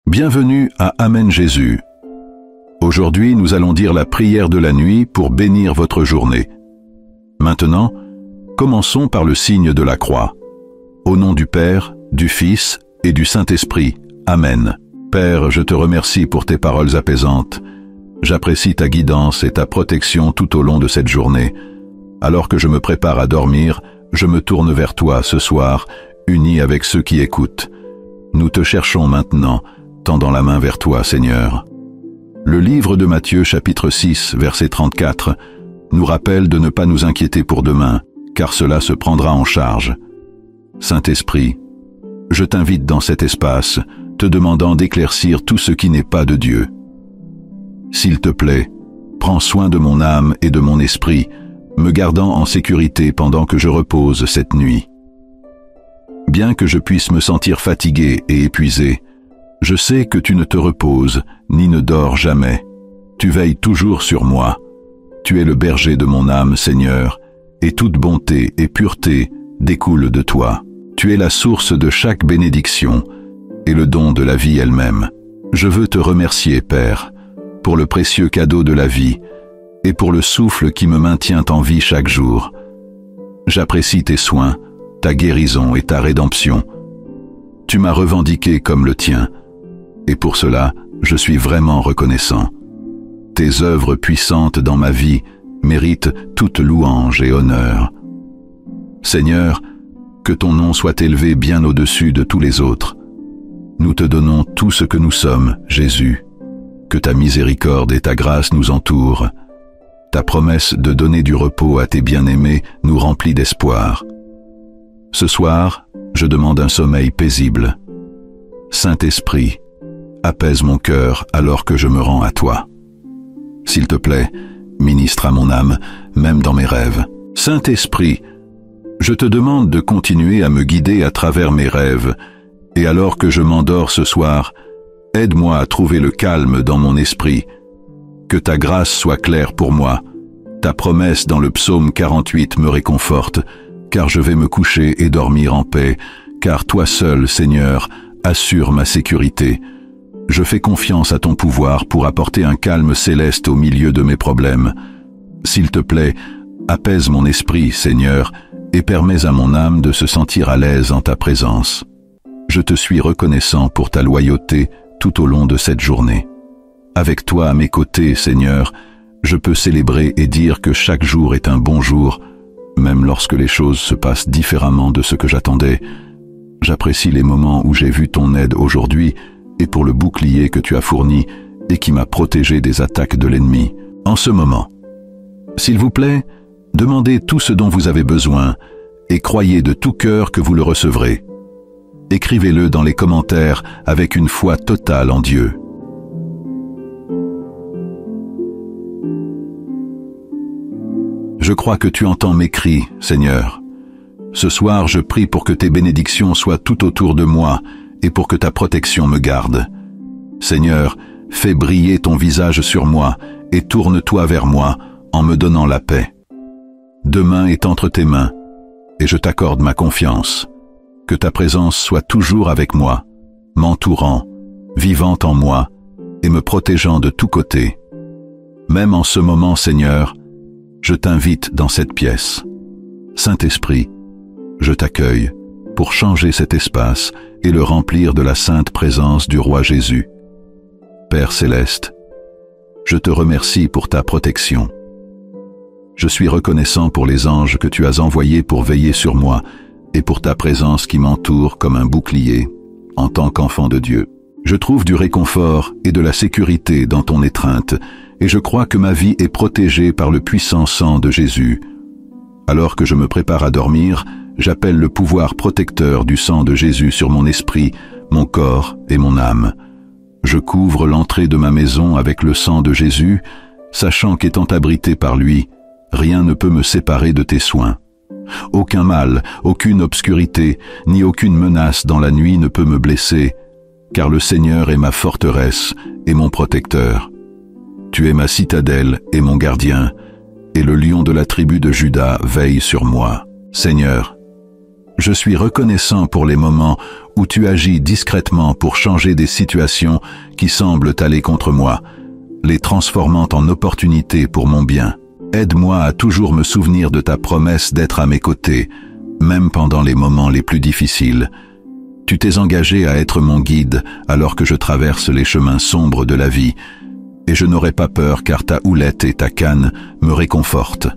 Bienvenue à Amen Jésus. Aujourd'hui, nous allons dire la prière de la nuit pour bénir votre journée. Maintenant, commençons par le signe de la croix. Au nom du Père, du Fils et du Saint-Esprit. Amen. Père, je te remercie pour tes paroles apaisantes. J'apprécie ta guidance et ta protection tout au long de cette journée. Alors que je me prépare à dormir, je me tourne vers toi ce soir, uni avec ceux qui écoutent. Nous te cherchons maintenant, tendant la main vers toi, Seigneur. Le livre de Matthieu, chapitre 6, verset 34, nous rappelle de ne pas nous inquiéter pour demain, car cela se prendra en charge. Saint-Esprit, je t'invite dans cet espace, te demandant d'éclaircir tout ce qui n'est pas de Dieu. S'il te plaît, prends soin de mon âme et de mon esprit, me gardant en sécurité pendant que je repose cette nuit. Bien que je puisse me sentir fatigué et épuisé, je sais que tu ne te reposes, ni ne dors jamais. Tu veilles toujours sur moi. Tu es le berger de mon âme, Seigneur, et toute bonté et pureté découlent de toi. Tu es la source de chaque bénédiction et le don de la vie elle-même. Je veux te remercier, Père, pour le précieux cadeau de la vie et pour le souffle qui me maintient en vie chaque jour. J'apprécie tes soins, ta guérison et ta rédemption. Tu m'as revendiqué comme le tien, et pour cela, je suis vraiment reconnaissant. Tes œuvres puissantes dans ma vie méritent toute louange et honneur. Seigneur, que ton nom soit élevé bien au-dessus de tous les autres. Nous te donnons tout ce que nous sommes, Jésus. Que ta miséricorde et ta grâce nous entourent. Ta promesse de donner du repos à tes bien-aimés nous remplit d'espoir. Ce soir, je demande un sommeil paisible. Saint-Esprit, apaise mon cœur alors que je me rends à toi. S'il te plaît, ministre à mon âme, même dans mes rêves. Saint-Esprit, je te demande de continuer à me guider à travers mes rêves, et alors que je m'endors ce soir, aide-moi à trouver le calme dans mon esprit. Que ta grâce soit claire pour moi. Ta promesse dans le psaume 48 me réconforte, car je vais me coucher et dormir en paix, car toi seul, Seigneur, assure ma sécurité. Je fais confiance à ton pouvoir pour apporter un calme céleste au milieu de mes problèmes. S'il te plaît, apaise mon esprit, Seigneur, et permets à mon âme de se sentir à l'aise en ta présence. Je te suis reconnaissant pour ta loyauté tout au long de cette journée. Avec toi à mes côtés, Seigneur, je peux célébrer et dire que chaque jour est un bon jour, même lorsque les choses se passent différemment de ce que j'attendais. J'apprécie les moments où j'ai vu ton aide aujourd'hui et pour le bouclier que tu as fourni et qui m'a protégé des attaques de l'ennemi. En ce moment, s'il vous plaît, demandez tout ce dont vous avez besoin et croyez de tout cœur que vous le recevrez. Écrivez-le dans les commentaires avec une foi totale en Dieu. Je crois que tu entends mes cris, Seigneur. Ce soir, je prie pour que tes bénédictions soient tout autour de moi et pour que ta protection me garde. Seigneur, fais briller ton visage sur moi et tourne-toi vers moi en me donnant la paix. Demain est entre tes mains et je t'accorde ma confiance. Que ta présence soit toujours avec moi, m'entourant, vivant en moi et me protégeant de tous côtés. Même en ce moment, Seigneur, je t'invite dans cette pièce. Saint-Esprit, je t'accueille pour changer cet espace et le remplir de la sainte présence du roi Jésus. Père céleste, je te remercie pour ta protection. Je suis reconnaissant pour les anges que tu as envoyés pour veiller sur moi et pour ta présence qui m'entoure comme un bouclier en tant qu'enfant de Dieu. Je trouve du réconfort et de la sécurité dans ton étreinte et je crois que ma vie est protégée par le puissant sang de Jésus. Alors que je me prépare à dormir, j'appelle le pouvoir protecteur du sang de Jésus sur mon esprit, mon corps et mon âme. Je couvre l'entrée de ma maison avec le sang de Jésus, sachant qu'étant abrité par lui, rien ne peut me séparer de tes soins. Aucun mal, aucune obscurité, ni aucune menace dans la nuit ne peut me blesser, car le Seigneur est ma forteresse et mon protecteur. Tu es ma citadelle et mon gardien, et le lion de la tribu de Juda veille sur moi. Seigneur, Je suis reconnaissant pour les moments où tu agis discrètement pour changer des situations qui semblent aller contre moi, les transformant en opportunités pour mon bien. Aide-moi à toujours me souvenir de ta promesse d'être à mes côtés, même pendant les moments les plus difficiles. Tu t'es engagé à être mon guide alors que je traverse les chemins sombres de la vie, et je n'aurai pas peur car ta houlette et ta canne me réconfortent.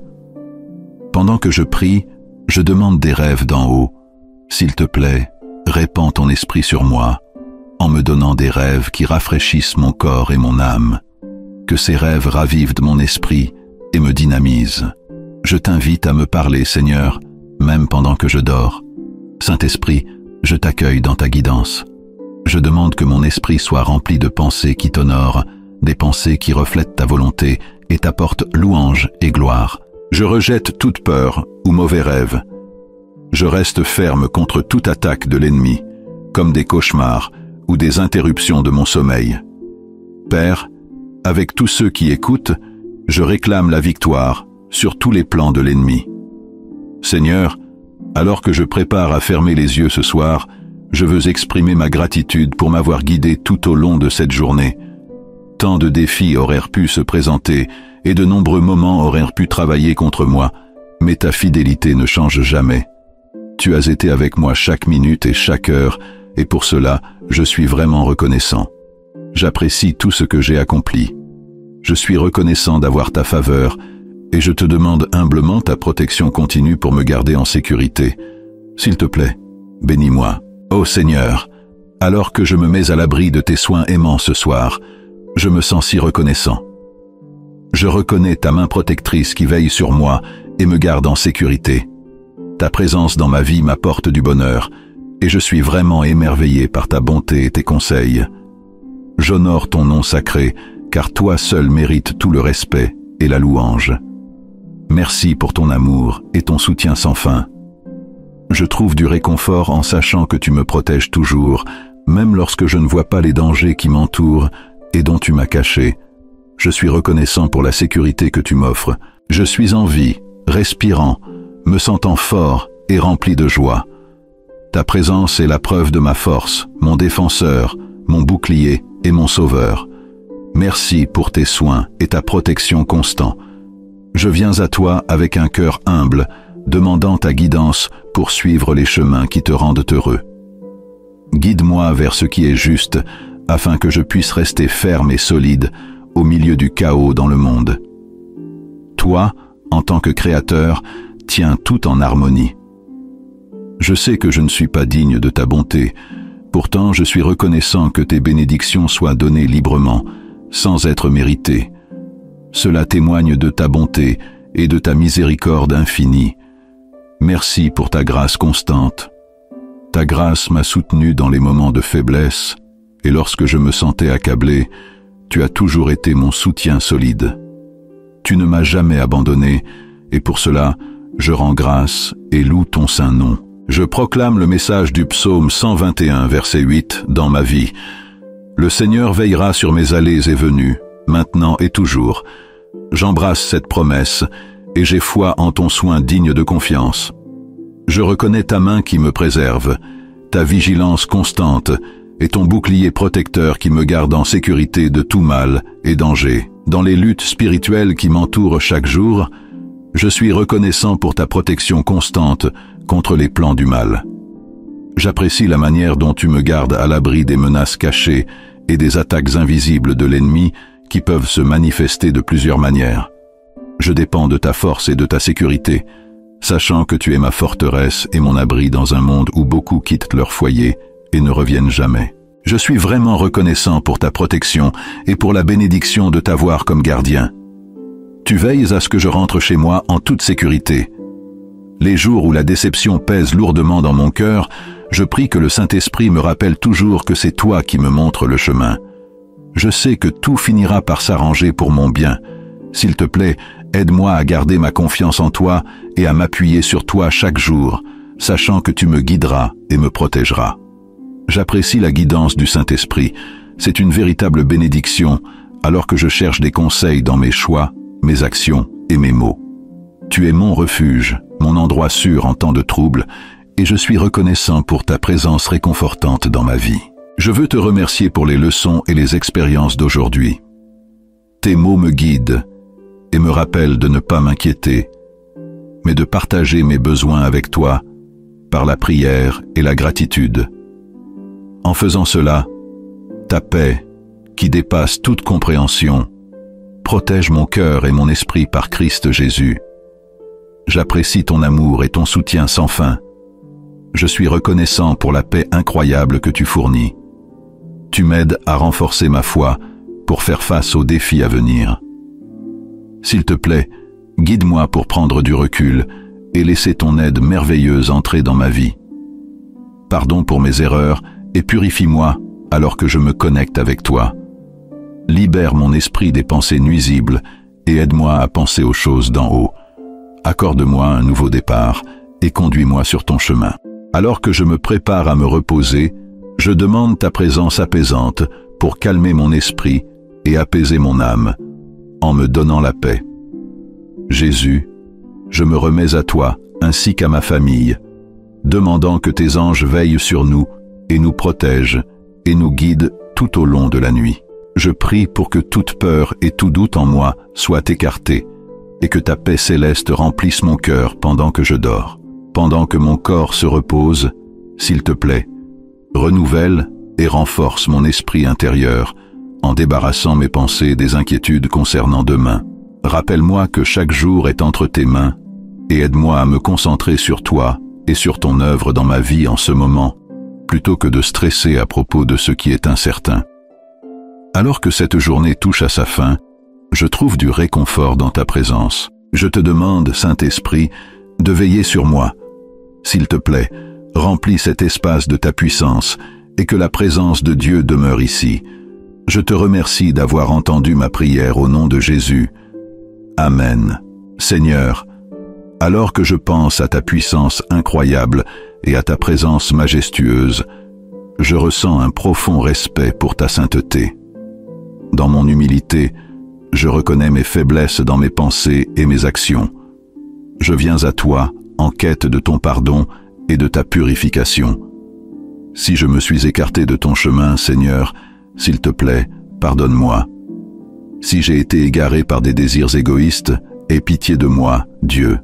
Pendant que je prie, je demande des rêves d'en haut. S'il te plaît, répands ton esprit sur moi, en me donnant des rêves qui rafraîchissent mon corps et mon âme. Que ces rêves ravivent mon esprit et me dynamisent. Je t'invite à me parler, Seigneur, même pendant que je dors. Saint-Esprit, je t'accueille dans ta guidance. Je demande que mon esprit soit rempli de pensées qui t'honorent, des pensées qui reflètent ta volonté et t'apportent louange et gloire. Je rejette toute peur ou mauvais rêve. Je reste ferme contre toute attaque de l'ennemi, comme des cauchemars ou des interruptions de mon sommeil. Père, avec tous ceux qui écoutent, je réclame la victoire sur tous les plans de l'ennemi. Seigneur, alors que je prépare à fermer les yeux ce soir, je veux exprimer ma gratitude pour m'avoir guidé tout au long de cette journée. Tant de défis auraient pu se présenter et de nombreux moments auraient pu travailler contre moi, mais ta fidélité ne change jamais. Tu as été avec moi chaque minute et chaque heure, et pour cela, je suis vraiment reconnaissant. J'apprécie tout ce que j'ai accompli. Je suis reconnaissant d'avoir ta faveur, et je te demande humblement ta protection continue pour me garder en sécurité. S'il te plaît, bénis-moi. Ô Seigneur, alors que je me mets à l'abri de tes soins aimants ce soir, je me sens si reconnaissant. Je reconnais ta main protectrice qui veille sur moi et me garde en sécurité. Ta présence dans ma vie m'apporte du bonheur, et je suis vraiment émerveillé par ta bonté et tes conseils. J'honore ton nom sacré, car toi seul mérites tout le respect et la louange. Merci pour ton amour et ton soutien sans fin. Je trouve du réconfort en sachant que tu me protèges toujours, même lorsque je ne vois pas les dangers qui m'entourent et dont tu m'as caché. Je suis reconnaissant pour la sécurité que tu m'offres. Je suis en vie, respirant, me sentant fort et rempli de joie. Ta présence est la preuve de ma force, mon défenseur, mon bouclier et mon sauveur. Merci pour tes soins et ta protection constante. Je viens à toi avec un cœur humble, demandant ta guidance pour suivre les chemins qui te rendent heureux. Guide-moi vers ce qui est juste, afin que je puisse rester ferme et solide au milieu du chaos dans le monde. Toi, en tant que créateur, tiens tout en harmonie. Je sais que je ne suis pas digne de ta bonté, pourtant je suis reconnaissant que tes bénédictions soient données librement, sans être méritées. Cela témoigne de ta bonté et de ta miséricorde infinie. Merci pour ta grâce constante. Ta grâce m'a soutenu dans les moments de faiblesse, et lorsque je me sentais accablé, tu as toujours été mon soutien solide. Tu ne m'as jamais abandonné, et pour cela, je rends grâce et loue ton saint nom. Je proclame le message du psaume 121, verset 8, dans ma vie. Le Seigneur veillera sur mes allées et venues, maintenant et toujours. J'embrasse cette promesse, et j'ai foi en ton soin digne de confiance. Je reconnais ta main qui me préserve, ta vigilance constante, et ton bouclier protecteur qui me garde en sécurité de tout mal et danger. Dans les luttes spirituelles qui m'entourent chaque jour, je suis reconnaissant pour ta protection constante contre les plans du mal. J'apprécie la manière dont tu me gardes à l'abri des menaces cachées et des attaques invisibles de l'ennemi qui peuvent se manifester de plusieurs manières. Je dépends de ta force et de ta sécurité, sachant que tu es ma forteresse et mon abri dans un monde où beaucoup quittent leur foyer et ne reviennent jamais. Je suis vraiment reconnaissant pour ta protection et pour la bénédiction de t'avoir comme gardien. Tu veilles à ce que je rentre chez moi en toute sécurité. Les jours où la déception pèse lourdement dans mon cœur, je prie que le Saint-Esprit me rappelle toujours que c'est toi qui me montres le chemin. Je sais que tout finira par s'arranger pour mon bien. S'il te plaît, aide-moi à garder ma confiance en toi et à m'appuyer sur toi chaque jour, sachant que tu me guideras et me protégeras. J'apprécie la guidance du Saint-Esprit. C'est une véritable bénédiction, alors que je cherche des conseils dans mes choix, mes actions et mes mots. Tu es mon refuge, mon endroit sûr en temps de trouble, et je suis reconnaissant pour ta présence réconfortante dans ma vie. Je veux te remercier pour les leçons et les expériences d'aujourd'hui. Tes mots me guident et me rappellent de ne pas m'inquiéter, mais de partager mes besoins avec toi par la prière et la gratitude. En faisant cela, ta paix, qui dépasse toute compréhension, protège mon cœur et mon esprit par Christ Jésus. J'apprécie ton amour et ton soutien sans fin. Je suis reconnaissant pour la paix incroyable que tu fournis. Tu m'aides à renforcer ma foi pour faire face aux défis à venir. S'il te plaît, guide-moi pour prendre du recul et laisser ton aide merveilleuse entrer dans ma vie. Pardon pour mes erreurs et purifie-moi alors que je me connecte avec toi. Libère mon esprit des pensées nuisibles et aide-moi à penser aux choses d'en haut. Accorde-moi un nouveau départ et conduis-moi sur ton chemin. Alors que je me prépare à me reposer, je demande ta présence apaisante pour calmer mon esprit et apaiser mon âme, en me donnant la paix. Jésus, je me remets à toi ainsi qu'à ma famille, demandant que tes anges veillent sur nous et nous protègent et nous guident tout au long de la nuit. Je prie pour que toute peur et tout doute en moi soient écartés et que ta paix céleste remplisse mon cœur pendant que je dors. Pendant que mon corps se repose, s'il te plaît, renouvelle et renforce mon esprit intérieur en débarrassant mes pensées des inquiétudes concernant demain. Rappelle-moi que chaque jour est entre tes mains et aide-moi à me concentrer sur toi et sur ton œuvre dans ma vie en ce moment, plutôt que de stresser à propos de ce qui est incertain. Alors que cette journée touche à sa fin, je trouve du réconfort dans ta présence. Je te demande, Saint-Esprit, de veiller sur moi. S'il te plaît, remplis cet espace de ta puissance et que la présence de Dieu demeure ici. Je te remercie d'avoir entendu ma prière au nom de Jésus. Amen. Seigneur, alors que je pense à ta puissance incroyable et à ta présence majestueuse, je ressens un profond respect pour ta sainteté. Dans mon humilité, je reconnais mes faiblesses dans mes pensées et mes actions. Je viens à toi en quête de ton pardon et de ta purification. Si je me suis écarté de ton chemin, Seigneur, s'il te plaît, pardonne-moi. Si j'ai été égaré par des désirs égoïstes, aie pitié de moi, Dieu.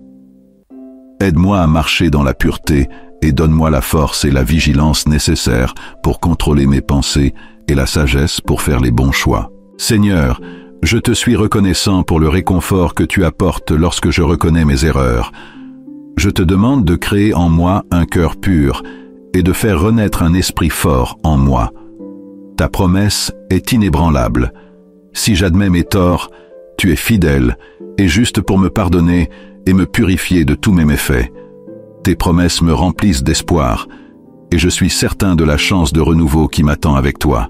Aide-moi à marcher dans la pureté et donne-moi la force et la vigilance nécessaires pour contrôler mes pensées et la sagesse pour faire les bons choix. Seigneur, je te suis reconnaissant pour le réconfort que tu apportes lorsque je reconnais mes erreurs. Je te demande de créer en moi un cœur pur et de faire renaître un esprit fort en moi. Ta promesse est inébranlable. Si j'admets mes torts, tu es fidèle et juste pour me pardonner et me purifier de tous mes méfaits. Tes promesses me remplissent d'espoir et je suis certain de la chance de renouveau qui m'attend avec toi.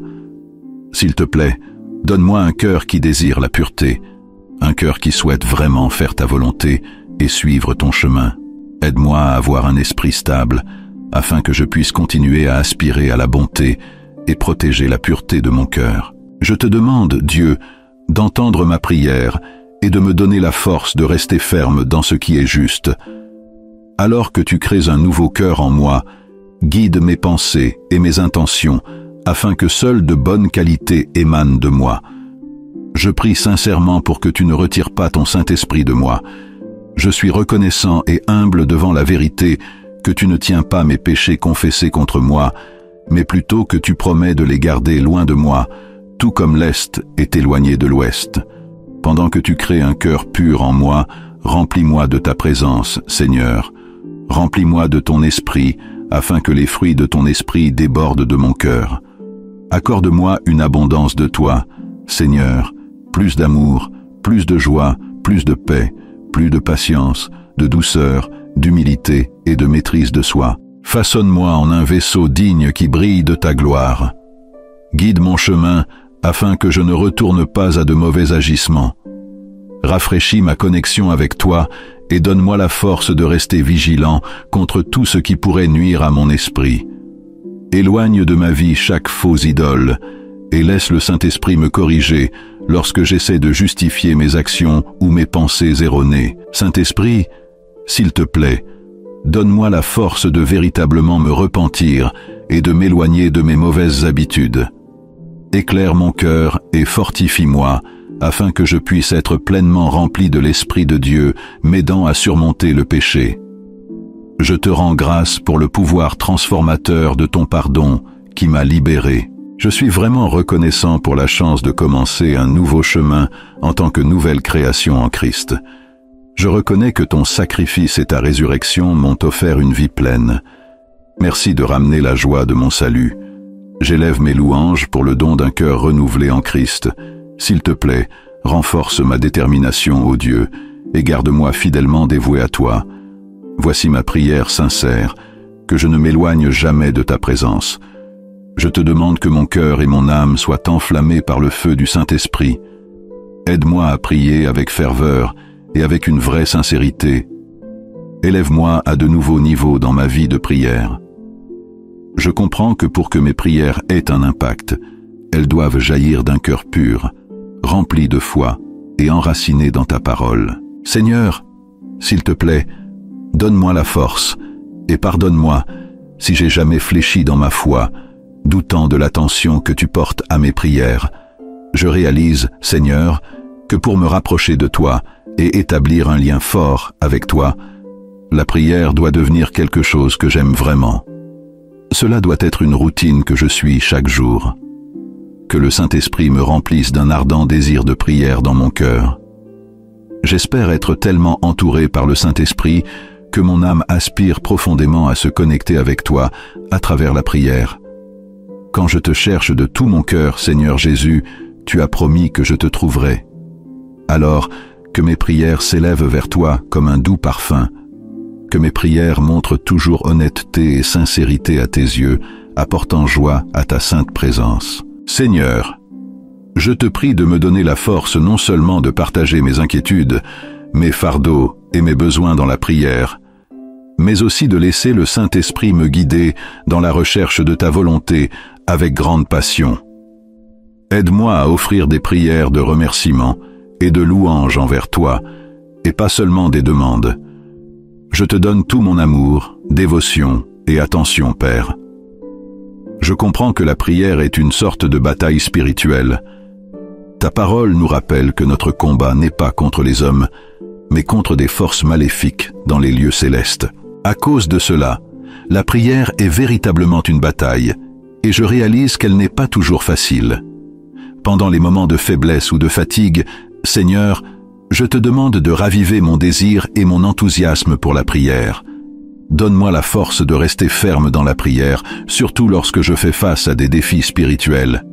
S'il te plaît, donne-moi un cœur qui désire la pureté, un cœur qui souhaite vraiment faire ta volonté et suivre ton chemin. Aide-moi à avoir un esprit stable, afin que je puisse continuer à aspirer à la bonté et protéger la pureté de mon cœur. Je te demande, Dieu, d'entendre ma prière et de me donner la force de rester ferme dans ce qui est juste. Alors que tu crées un nouveau cœur en moi, guide mes pensées et mes intentions, afin que seules de bonnes qualités émanent de moi. Je prie sincèrement pour que tu ne retires pas ton Saint-Esprit de moi. Je suis reconnaissant et humble devant la vérité que tu ne tiens pas mes péchés confessés contre moi, mais plutôt que tu promets de les garder loin de moi, tout comme l'Est est éloigné de l'Ouest. Pendant que tu crées un cœur pur en moi, remplis-moi de ta présence, Seigneur. Remplis-moi de ton esprit, afin que les fruits de ton esprit débordent de mon cœur. Accorde-moi une abondance de toi, Seigneur, plus d'amour, plus de joie, plus de paix, plus de patience, de douceur, d'humilité et de maîtrise de soi. Façonne-moi en un vaisseau digne qui brille de ta gloire. Guide mon chemin afin que je ne retourne pas à de mauvais agissements. Rafraîchis ma connexion avec toi et donne-moi la force de rester vigilant contre tout ce qui pourrait nuire à mon esprit. Éloigne de ma vie chaque faux idole et laisse le Saint-Esprit me corriger lorsque j'essaie de justifier mes actions ou mes pensées erronées. Saint-Esprit, s'il te plaît, Donne-moi la force de véritablement me repentir et de m'éloigner de mes mauvaises habitudes. Éclaire mon cœur et fortifie-moi, afin que je puisse être pleinement rempli de l'Esprit de Dieu, m'aidant à surmonter le péché. Je te rends grâce pour le pouvoir transformateur de ton pardon qui m'a libéré. Je suis vraiment reconnaissant pour la chance de commencer un nouveau chemin en tant que nouvelle création en Christ. Je reconnais que ton sacrifice et ta résurrection m'ont offert une vie pleine. Merci de ramener la joie de mon salut. J'élève mes louanges pour le don d'un cœur renouvelé en Christ. S'il te plaît, renforce ma détermination, ô Dieu, et garde-moi fidèlement dévoué à toi. Voici ma prière sincère, que je ne m'éloigne jamais de ta présence. Je te demande que mon cœur et mon âme soient enflammés par le feu du Saint-Esprit. Aide-moi à prier avec ferveur et avec une vraie sincérité. Élève-moi à de nouveaux niveaux dans ma vie de prière. Je comprends que pour que mes prières aient un impact, elles doivent jaillir d'un cœur pur, rempli de foi et enraciné dans ta parole. Seigneur, s'il te plaît, donne-moi la force et pardonne-moi si j'ai jamais fléchi dans ma foi, doutant de l'attention que tu portes à mes prières. Je réalise, Seigneur, que pour me rapprocher de toi et établir un lien fort avec toi, la prière doit devenir quelque chose que j'aime vraiment. Cela doit être une routine que je suis chaque jour. Que le Saint-Esprit me remplisse d'un ardent désir de prière dans mon cœur. J'espère être tellement entouré par le Saint-Esprit que mon âme aspire profondément à se connecter avec toi à travers la prière. Quand je te cherche de tout mon cœur, Seigneur Jésus, tu as promis que je te trouverai. Alors, que mes prières s'élèvent vers toi comme un doux parfum, que mes prières montrent toujours honnêteté et sincérité à tes yeux, apportant joie à ta sainte présence. Seigneur, je te prie de me donner la force non seulement de partager mes inquiétudes, mes fardeaux et mes besoins dans la prière, mais aussi de laisser le Saint-Esprit me guider dans la recherche de ta volonté avec grande passion. Aide-moi à offrir des prières de remerciement et de louange envers toi, et pas seulement des demandes. Je te donne tout mon amour, dévotion et attention, Père. Je comprends que la prière est une sorte de bataille spirituelle. Ta parole nous rappelle que notre combat n'est pas contre les hommes, mais contre des forces maléfiques dans les lieux célestes. À cause de cela, la prière est véritablement une bataille, et je réalise qu'elle n'est pas toujours facile. Pendant les moments de faiblesse ou de fatigue, Seigneur, je te demande de raviver mon désir et mon enthousiasme pour la prière. Donne-moi la force de rester ferme dans la prière, surtout lorsque je fais face à des défis spirituels.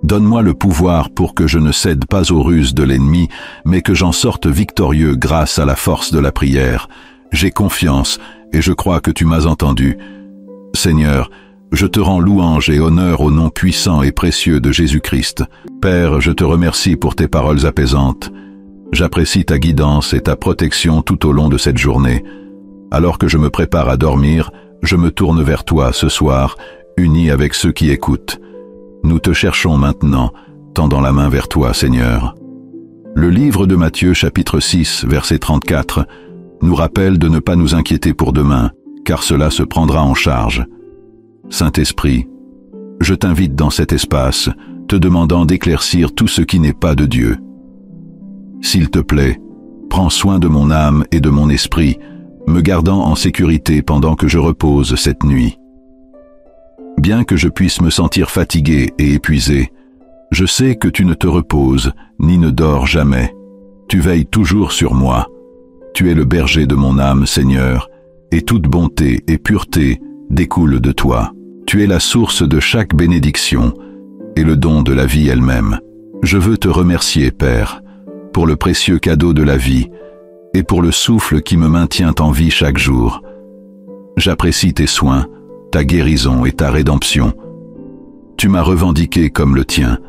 Donne-moi le pouvoir pour que je ne cède pas aux ruses de l'ennemi, mais que j'en sorte victorieux grâce à la force de la prière. J'ai confiance et je crois que tu m'as entendu. Seigneur, je te rends louange et honneur au nom puissant et précieux de Jésus-Christ. Père, je te remercie pour tes paroles apaisantes. J'apprécie ta guidance et ta protection tout au long de cette journée. Alors que je me prépare à dormir, je me tourne vers toi ce soir, uni avec ceux qui écoutent. Nous te cherchons maintenant, tendant la main vers toi, Seigneur. Le livre de Matthieu, chapitre 6, verset 34, nous rappelle de ne pas nous inquiéter pour demain, car cela se prendra en charge. Saint-Esprit, je t'invite dans cet espace, te demandant d'éclaircir tout ce qui n'est pas de Dieu. S'il te plaît, prends soin de mon âme et de mon esprit, me gardant en sécurité pendant que je repose cette nuit. Bien que je puisse me sentir fatigué et épuisé, je sais que tu ne te reposes ni ne dors jamais. Tu veilles toujours sur moi. Tu es le berger de mon âme, Seigneur, et toute bonté et pureté découlent de toi. Tu es la source de chaque bénédiction et le don de la vie elle-même. Je veux te remercier, Père, pour le précieux cadeau de la vie et pour le souffle qui me maintient en vie chaque jour. J'apprécie tes soins, ta guérison et ta rédemption. Tu m'as revendiqué comme le tien,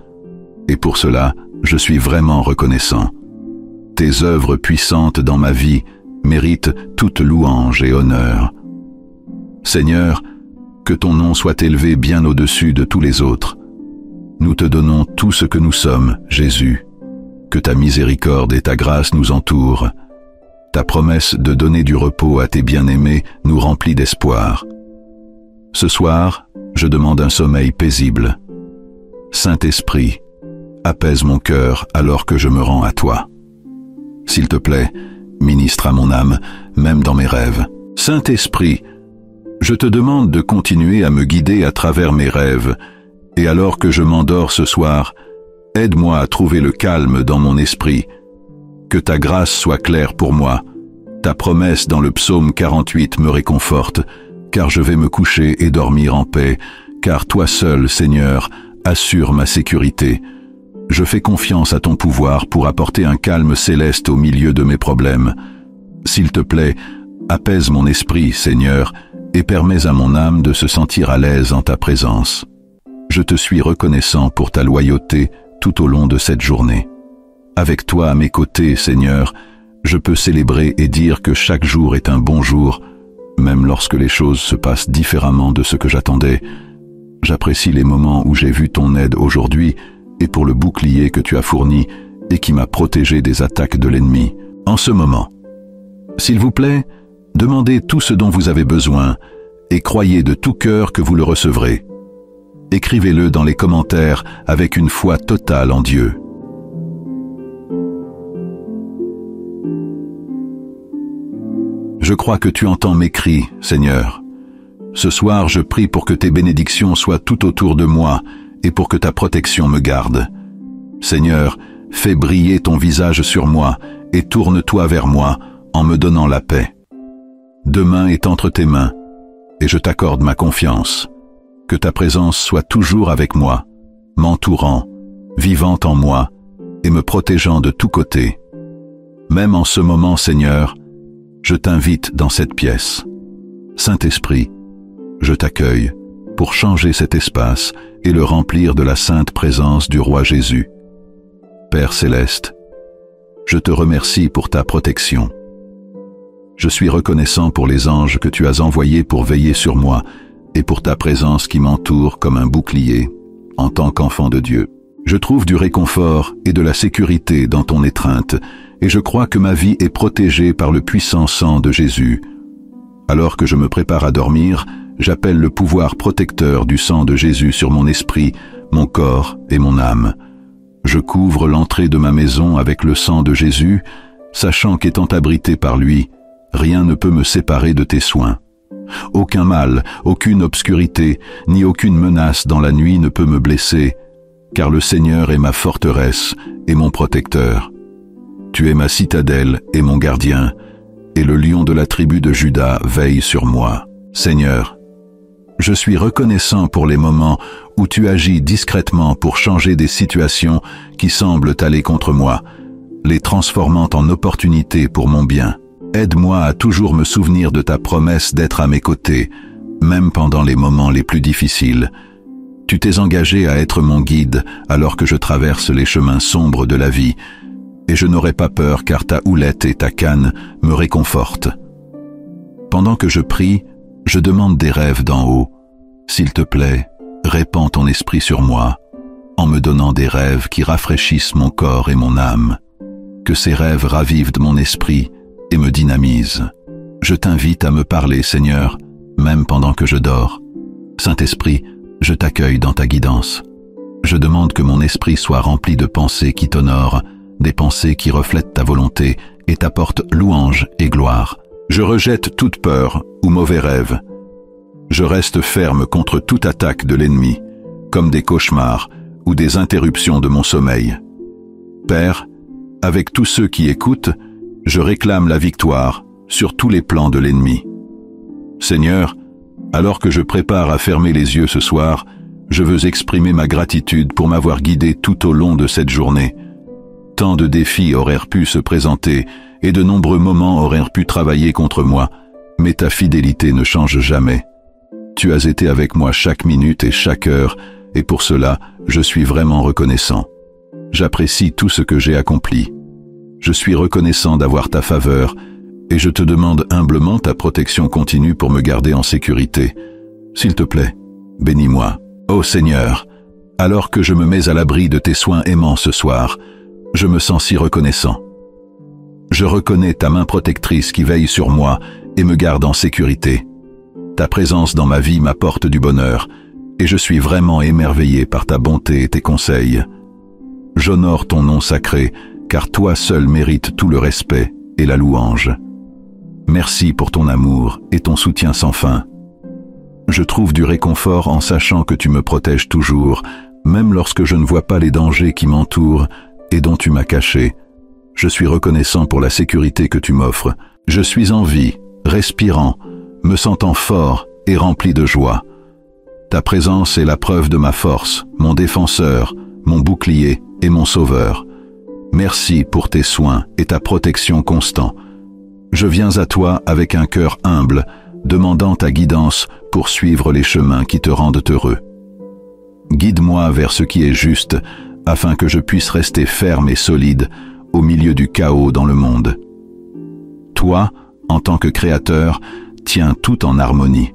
et pour cela, je suis vraiment reconnaissant. Tes œuvres puissantes dans ma vie méritent toute louange et honneur. Seigneur, que ton nom soit élevé bien au-dessus de tous les autres. Nous te donnons tout ce que nous sommes, Jésus. Que ta miséricorde et ta grâce nous entourent. Ta promesse de donner du repos à tes bien-aimés nous remplit d'espoir. Ce soir, je demande un sommeil paisible. Saint-Esprit, apaise mon cœur alors que je me rends à toi. S'il te plaît, ministre à mon âme, même dans mes rêves. Saint-Esprit, je te demande de continuer à me guider à travers mes rêves, et alors que je m'endors ce soir, aide-moi à trouver le calme dans mon esprit. Que ta grâce soit claire pour moi. Ta promesse dans le psaume 48 me réconforte, car je vais me coucher et dormir en paix, car toi seul, Seigneur, assure ma sécurité. Je fais confiance à ton pouvoir pour apporter un calme céleste au milieu de mes problèmes. S'il te plaît, apaise mon esprit, Seigneur, et permets à mon âme de se sentir à l'aise en ta présence. Je te suis reconnaissant pour ta loyauté tout au long de cette journée. Avec toi à mes côtés, Seigneur, je peux célébrer et dire que chaque jour est un bon jour, même lorsque les choses se passent différemment de ce que j'attendais. J'apprécie les moments où j'ai vu ton aide aujourd'hui et pour le bouclier que tu as fourni et qui m'a protégé des attaques de l'ennemi. En ce moment, s'il vous plaît, demandez tout ce dont vous avez besoin et croyez de tout cœur que vous le recevrez. Écrivez-le dans les commentaires avec une foi totale en Dieu. Je crois que tu entends mes cris, Seigneur. Ce soir, je prie pour que tes bénédictions soient tout autour de moi et pour que ta protection me garde. Seigneur, fais briller ton visage sur moi et tourne-toi vers moi en me donnant la paix. Demain est entre tes mains et je t'accorde ma confiance. Que ta présence soit toujours avec moi, m'entourant, vivant en moi et me protégeant de tous côtés. Même en ce moment, Seigneur, je t'invite dans cette pièce. Saint-Esprit, je t'accueille pour changer cet espace et le remplir de la sainte présence du roi Jésus. Père céleste, je te remercie pour ta protection. Je suis reconnaissant pour les anges que tu as envoyés pour veiller sur moi et pour ta présence qui m'entoure comme un bouclier en tant qu'enfant de Dieu. Je trouve du réconfort et de la sécurité dans ton étreinte et je crois que ma vie est protégée par le puissant sang de Jésus. Alors que je me prépare à dormir, j'appelle le pouvoir protecteur du sang de Jésus sur mon esprit, mon corps et mon âme. Je couvre l'entrée de ma maison avec le sang de Jésus, sachant qu'étant abrité par lui, rien ne peut me séparer de tes soins. Aucun mal, aucune obscurité, ni aucune menace dans la nuit ne peut me blesser, car le Seigneur est ma forteresse et mon protecteur. Tu es ma citadelle et mon gardien, et le lion de la tribu de Juda veille sur moi. Seigneur, je suis reconnaissant pour les moments où tu agis discrètement pour changer des situations qui semblent aller contre moi, les transformant en opportunités pour mon bien. Aide-moi à toujours me souvenir de ta promesse d'être à mes côtés, même pendant les moments les plus difficiles. Tu t'es engagé à être mon guide alors que je traverse les chemins sombres de la vie, et je n'aurai pas peur car ta houlette et ta canne me réconfortent. Pendant que je prie, je demande des rêves d'en haut. S'il te plaît, répands ton esprit sur moi, en me donnant des rêves qui rafraîchissent mon corps et mon âme. Que ces rêves ravivent mon esprit et me dynamisent. Je t'invite à me parler, Seigneur, même pendant que je dors. Saint-Esprit, je t'accueille dans ta guidance. Je demande que mon esprit soit rempli de pensées qui t'honorent, des pensées qui reflètent ta volonté et t'apportent louange et gloire. Je rejette toute peur ou mauvais rêve. Je reste ferme contre toute attaque de l'ennemi, comme des cauchemars ou des interruptions de mon sommeil. Père, avec tous ceux qui écoutent, je réclame la victoire sur tous les plans de l'ennemi. Seigneur, alors que je prépare à fermer les yeux ce soir, je veux exprimer ma gratitude pour m'avoir guidé tout au long de cette journée. Tant de défis auraient pu se présenter et de nombreux moments auraient pu travailler contre moi, mais ta fidélité ne change jamais. Tu as été avec moi chaque minute et chaque heure, et pour cela, je suis vraiment reconnaissant. J'apprécie tout ce que j'ai accompli. Je suis reconnaissant d'avoir ta faveur, et je te demande humblement ta protection continue pour me garder en sécurité. S'il te plaît, bénis-moi. Ô Seigneur, alors que je me mets à l'abri de tes soins aimants ce soir, je me sens si reconnaissant. Je reconnais ta main protectrice qui veille sur moi et me garde en sécurité. Ta présence dans ma vie m'apporte du bonheur, et je suis vraiment émerveillé par ta bonté et tes conseils. J'honore ton nom sacré, car toi seul mérites tout le respect et la louange. Merci pour ton amour et ton soutien sans fin. Je trouve du réconfort en sachant que tu me protèges toujours, même lorsque je ne vois pas les dangers qui m'entourent et dont tu m'as caché. Je suis reconnaissant pour la sécurité que tu m'offres. Je suis en vie, respirant, me sentant fort et rempli de joie. Ta présence est la preuve de ma force, mon défenseur, mon bouclier et mon sauveur. Merci pour tes soins et ta protection constante. Je viens à toi avec un cœur humble, demandant ta guidance pour suivre les chemins qui te rendent heureux. Guide-moi vers ce qui est juste, afin que je puisse rester ferme et solide au milieu du chaos dans le monde. Toi, en tant que Créateur, tiens tout en harmonie.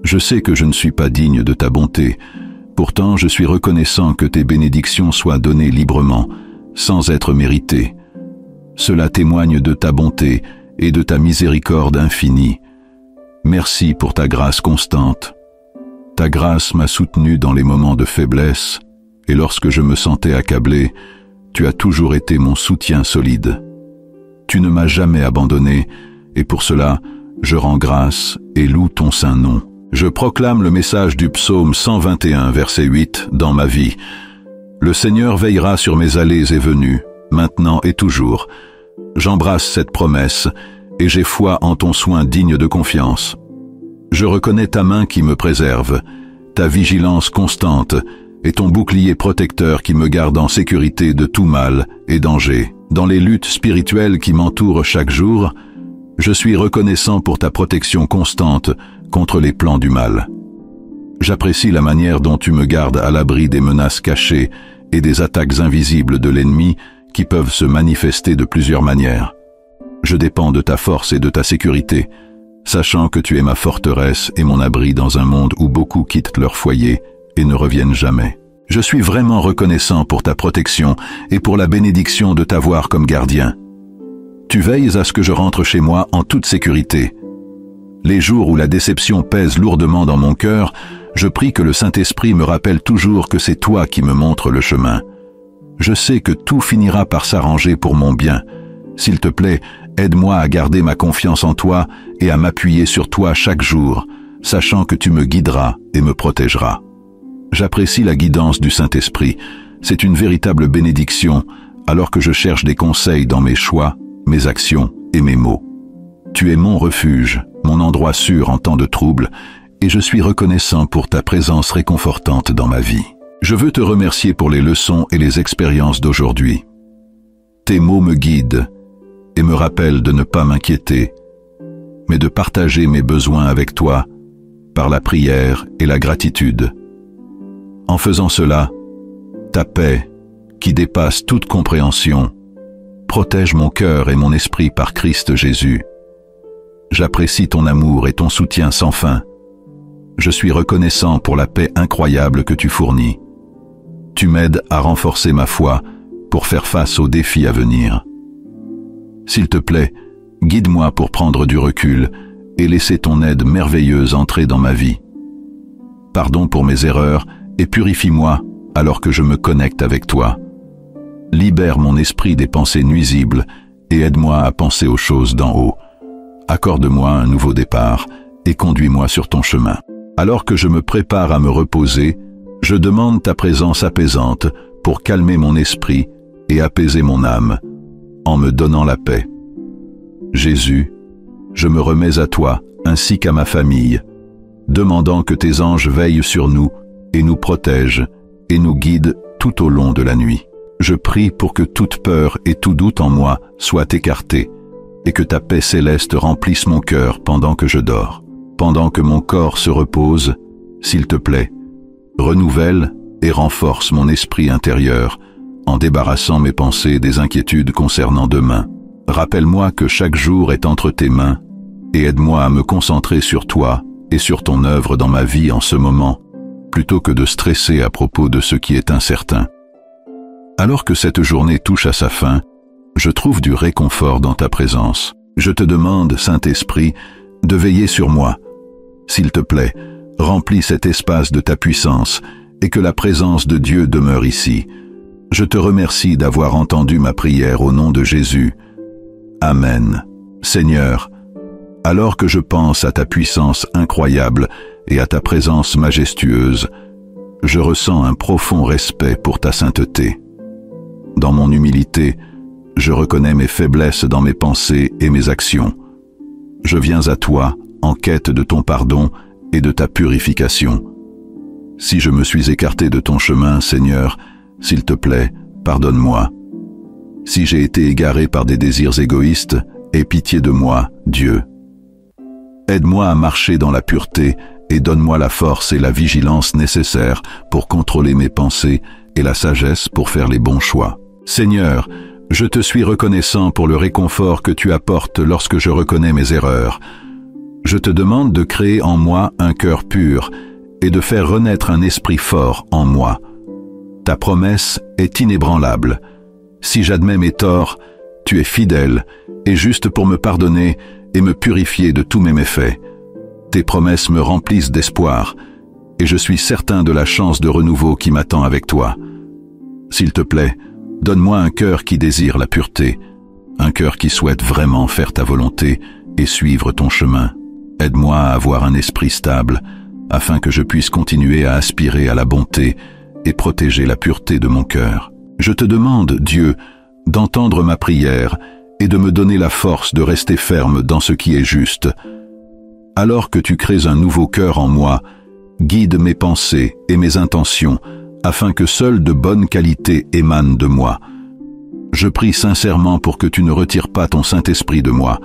Je sais que je ne suis pas digne de ta bonté, pourtant je suis reconnaissant que tes bénédictions soient données librement, sans être méritées. Cela témoigne de ta bonté et de ta miséricorde infinie. Merci pour ta grâce constante. Ta grâce m'a soutenu dans les moments de faiblesse, et lorsque je me sentais accablé, tu as toujours été mon soutien solide. Tu ne m'as jamais abandonné, et pour cela, je rends grâce et loue ton saint nom. Je proclame le message du psaume 121, verset 8, dans ma vie. Le Seigneur veillera sur mes allées et venues, maintenant et toujours. J'embrasse cette promesse, et j'ai foi en ton soin digne de confiance. Je reconnais ta main qui me préserve, ta vigilance constante, et ton bouclier protecteur qui me garde en sécurité de tout mal et danger. Dans les luttes spirituelles qui m'entourent chaque jour, je suis reconnaissant pour ta protection constante contre les plans du mal. J'apprécie la manière dont tu me gardes à l'abri des menaces cachées et des attaques invisibles de l'ennemi qui peuvent se manifester de plusieurs manières. Je dépends de ta force et de ta sécurité, sachant que tu es ma forteresse et mon abri dans un monde où beaucoup quittent leur foyer et ne reviennent jamais. Je suis vraiment reconnaissant pour ta protection et pour la bénédiction de t'avoir comme gardien. Tu veilles à ce que je rentre chez moi en toute sécurité. Les jours où la déception pèse lourdement dans mon cœur, je prie que le Saint-Esprit me rappelle toujours que c'est toi qui me montres le chemin. Je sais que tout finira par s'arranger pour mon bien. S'il te plaît, aide-moi à garder ma confiance en toi et à m'appuyer sur toi chaque jour, sachant que tu me guideras et me protégeras. J'apprécie la guidance du Saint-Esprit. C'est une véritable bénédiction, alors que je cherche des conseils dans mes choix, mes actions et mes mots. Tu es mon refuge, mon endroit sûr en temps de trouble, et je suis reconnaissant pour ta présence réconfortante dans ma vie. Je veux te remercier pour les leçons et les expériences d'aujourd'hui. Tes mots me guident et me rappellent de ne pas m'inquiéter, mais de partager mes besoins avec toi par la prière et la gratitude. En faisant cela, ta paix, qui dépasse toute compréhension, protège mon cœur et mon esprit par Christ Jésus. J'apprécie ton amour et ton soutien sans fin. Je suis reconnaissant pour la paix incroyable que tu fournis. Tu m'aides à renforcer ma foi pour faire face aux défis à venir. S'il te plaît, guide-moi pour prendre du recul et laisser ton aide merveilleuse entrer dans ma vie. Pardon pour mes erreurs et purifie-moi alors que je me connecte avec toi. Libère mon esprit des pensées nuisibles et aide-moi à penser aux choses d'en haut. Accorde-moi un nouveau départ et conduis-moi sur ton chemin. Alors que je me prépare à me reposer, je demande ta présence apaisante pour calmer mon esprit et apaiser mon âme, en me donnant la paix. Jésus, je me remets à toi ainsi qu'à ma famille, demandant que tes anges veillent sur nous et nous protègent et nous guident tout au long de la nuit. Je prie pour que toute peur et tout doute en moi soient écartés et que ta paix céleste remplisse mon cœur pendant que je dors. Pendant que mon corps se repose, s'il te plaît, renouvelle et renforce mon esprit intérieur en débarrassant mes pensées des inquiétudes concernant demain. Rappelle-moi que chaque jour est entre tes mains et aide-moi à me concentrer sur toi et sur ton œuvre dans ma vie en ce moment, plutôt que de stresser à propos de ce qui est incertain. Alors que cette journée touche à sa fin, je trouve du réconfort dans ta présence. Je te demande, Saint-Esprit, de veiller sur moi. S'il te plaît, remplis cet espace de ta puissance et que la présence de Dieu demeure ici. Je te remercie d'avoir entendu ma prière au nom de Jésus. Amen. Seigneur, alors que je pense à ta puissance incroyable et à ta présence majestueuse, je ressens un profond respect pour ta sainteté. Dans mon humilité, je reconnais mes faiblesses dans mes pensées et mes actions. Je viens à toi en quête de ton pardon et de ta purification. Si je me suis écarté de ton chemin, Seigneur, s'il te plaît, pardonne-moi. Si j'ai été égaré par des désirs égoïstes, aie pitié de moi, Dieu. Aide-moi à marcher dans la pureté et donne-moi la force et la vigilance nécessaires pour contrôler mes pensées et la sagesse pour faire les bons choix. Seigneur, je te suis reconnaissant pour le réconfort que tu apportes lorsque je reconnais mes erreurs. Je te demande de créer en moi un cœur pur et de faire renaître un esprit fort en moi. Ta promesse est inébranlable. Si j'admets mes torts, tu es fidèle et juste pour me pardonner et me purifier de tous mes méfaits. Tes promesses me remplissent d'espoir et je suis certain de la chance de renouveau qui m'attend avec toi. S'il te plaît, donne-moi un cœur qui désire la pureté, un cœur qui souhaite vraiment faire ta volonté et suivre ton chemin. Aide-moi à avoir un esprit stable, afin que je puisse continuer à aspirer à la bonté et protéger la pureté de mon cœur. Je te demande, Dieu, d'entendre ma prière et de me donner la force de rester ferme dans ce qui est juste. Alors que tu crées un nouveau cœur en moi, guide mes pensées et mes intentions, afin que seules de bonnes qualités émanent de moi. Je prie sincèrement pour que tu ne retires pas ton Saint-Esprit de moi.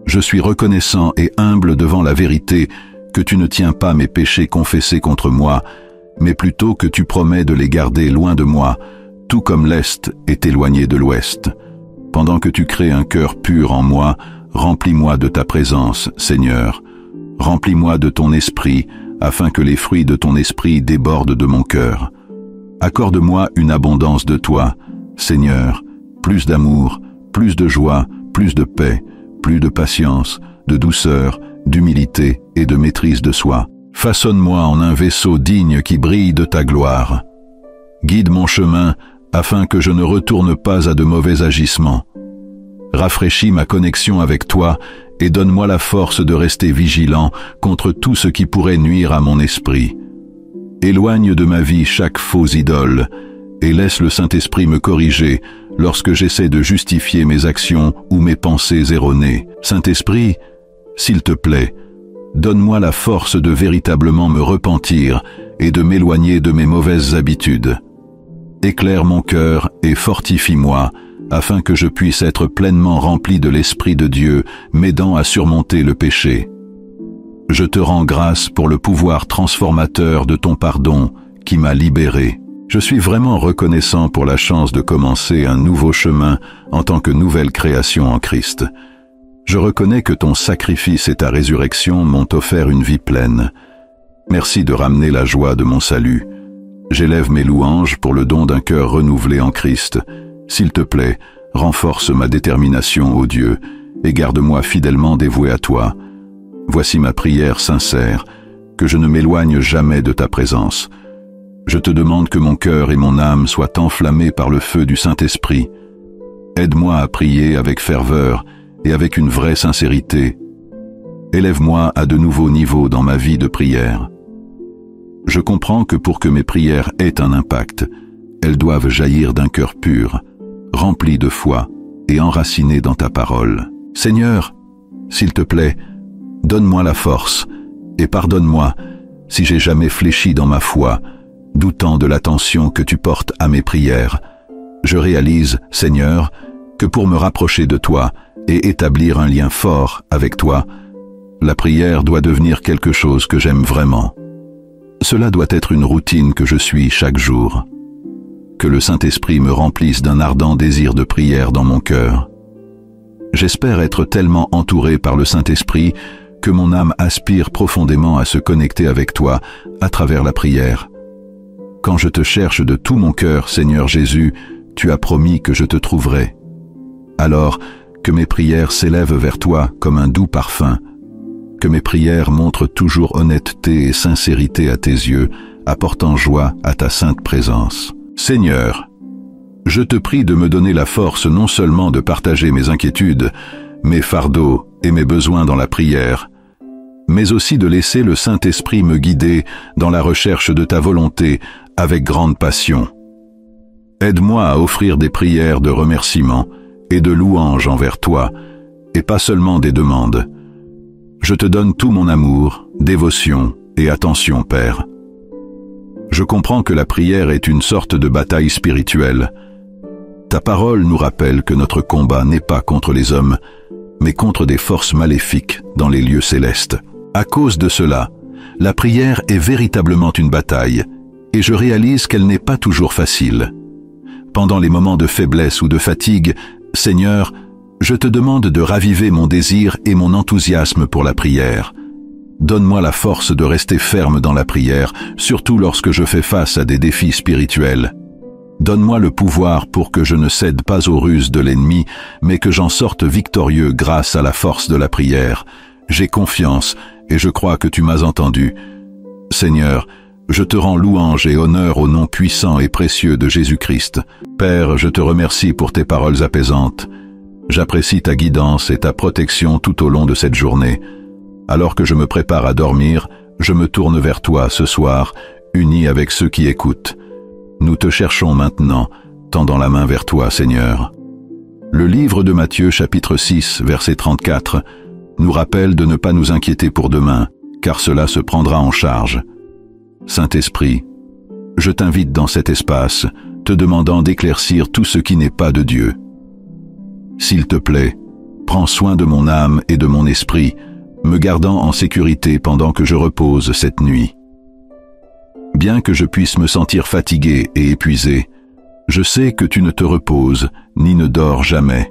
Je suis reconnaissant et humble devant la vérité que tu ne tiens pas mes péchés confessés contre moi, mais plutôt que tu promets de les garder loin de moi, tout comme l'Est est éloigné de l'Ouest. Pendant que tu crées un cœur pur en moi, remplis-moi de ta présence, Seigneur. Remplis-moi de ton esprit, afin que les fruits de ton esprit débordent de mon cœur. Accorde-moi une abondance de toi, Seigneur, plus d'amour, plus de joie, plus de paix, plus de patience, de douceur, d'humilité et de maîtrise de soi. Façonne-moi en un vaisseau digne qui brille de ta gloire. Guide mon chemin, afin que je ne retourne pas à de mauvais agissements. Rafraîchis ma connexion avec toi et donne-moi la force de rester vigilant contre tout ce qui pourrait nuire à mon esprit. Éloigne de ma vie chaque faux idole et laisse le Saint-Esprit me corriger lorsque j'essaie de justifier mes actions ou mes pensées erronées. Saint-Esprit, s'il te plaît, donne-moi la force de véritablement me repentir et de m'éloigner de mes mauvaises habitudes. Éclaire mon cœur et fortifie-moi, afin que je puisse être pleinement rempli de l'Esprit de Dieu, m'aidant à surmonter le péché. Je te rends grâce pour le pouvoir transformateur de ton pardon qui m'a libéré. Je suis vraiment reconnaissant pour la chance de commencer un nouveau chemin en tant que nouvelle création en Christ. Je reconnais que ton sacrifice et ta résurrection m'ont offert une vie pleine. Merci de ramener la joie de mon salut. J'élève mes louanges pour le don d'un cœur renouvelé en Christ. S'il te plaît, renforce ma détermination, ô Dieu, et garde-moi fidèlement dévoué à toi. Voici ma prière sincère, que je ne m'éloigne jamais de ta présence. Je te demande que mon cœur et mon âme soient enflammés par le feu du Saint-Esprit. Aide-moi à prier avec ferveur et avec une vraie sincérité. Élève-moi à de nouveaux niveaux dans ma vie de prière. Je comprends que pour que mes prières aient un impact, elles doivent jaillir d'un cœur pur, rempli de foi et enraciné dans ta parole. Seigneur, s'il te plaît, donne-moi la force et pardonne-moi si j'ai jamais fléchi dans ma foi, doutant de l'attention que tu portes à mes prières. Je réalise, Seigneur, que pour me rapprocher de toi et établir un lien fort avec toi, la prière doit devenir quelque chose que j'aime vraiment. Cela doit être une routine que je suis chaque jour. Que le Saint-Esprit me remplisse d'un ardent désir de prière dans mon cœur. J'espère être tellement entouré par le Saint-Esprit que mon âme aspire profondément à se connecter avec toi à travers la prière. Quand je te cherche de tout mon cœur, Seigneur Jésus, tu as promis que je te trouverai. Alors, que mes prières s'élèvent vers toi comme un doux parfum, que mes prières montrent toujours honnêteté et sincérité à tes yeux, apportant joie à ta sainte présence. Seigneur, je te prie de me donner la force non seulement de partager mes inquiétudes, mes fardeaux et mes besoins dans la prière, mais aussi de laisser le Saint-Esprit me guider dans la recherche de ta volonté avec grande passion. Aide-moi à offrir des prières de remerciement et de louange envers toi, et pas seulement des demandes. Je te donne tout mon amour, dévotion et attention, Père. Je comprends que la prière est une sorte de bataille spirituelle. Ta parole nous rappelle que notre combat n'est pas contre les hommes, mais contre des forces maléfiques dans les lieux célestes. À cause de cela, la prière est véritablement une bataille, et je réalise qu'elle n'est pas toujours facile. Pendant les moments de faiblesse ou de fatigue, Seigneur, je te demande de raviver mon désir et mon enthousiasme pour la prière. Donne-moi la force de rester ferme dans la prière, surtout lorsque je fais face à des défis spirituels. Donne-moi le pouvoir pour que je ne cède pas aux ruses de l'ennemi, mais que j'en sorte victorieux grâce à la force de la prière. J'ai confiance et je crois que tu m'as entendu. Seigneur, je te rends louange et honneur au nom puissant et précieux de Jésus-Christ. Père, je te remercie pour tes paroles apaisantes. J'apprécie ta guidance et ta protection tout au long de cette journée. Alors que je me prépare à dormir, je me tourne vers toi ce soir, uni avec ceux qui écoutent. Nous te cherchons maintenant, tendant la main vers toi, Seigneur. Le livre de Matthieu, chapitre 6, verset 34, nous rappelle de ne pas nous inquiéter pour demain, car cela se prendra en charge. Saint-Esprit, je t'invite dans cet espace, te demandant d'éclaircir tout ce qui n'est pas de Dieu. S'il te plaît, prends soin de mon âme et de mon esprit, me gardant en sécurité pendant que je repose cette nuit. Bien que je puisse me sentir fatigué et épuisé, je sais que tu ne te reposes ni ne dors jamais.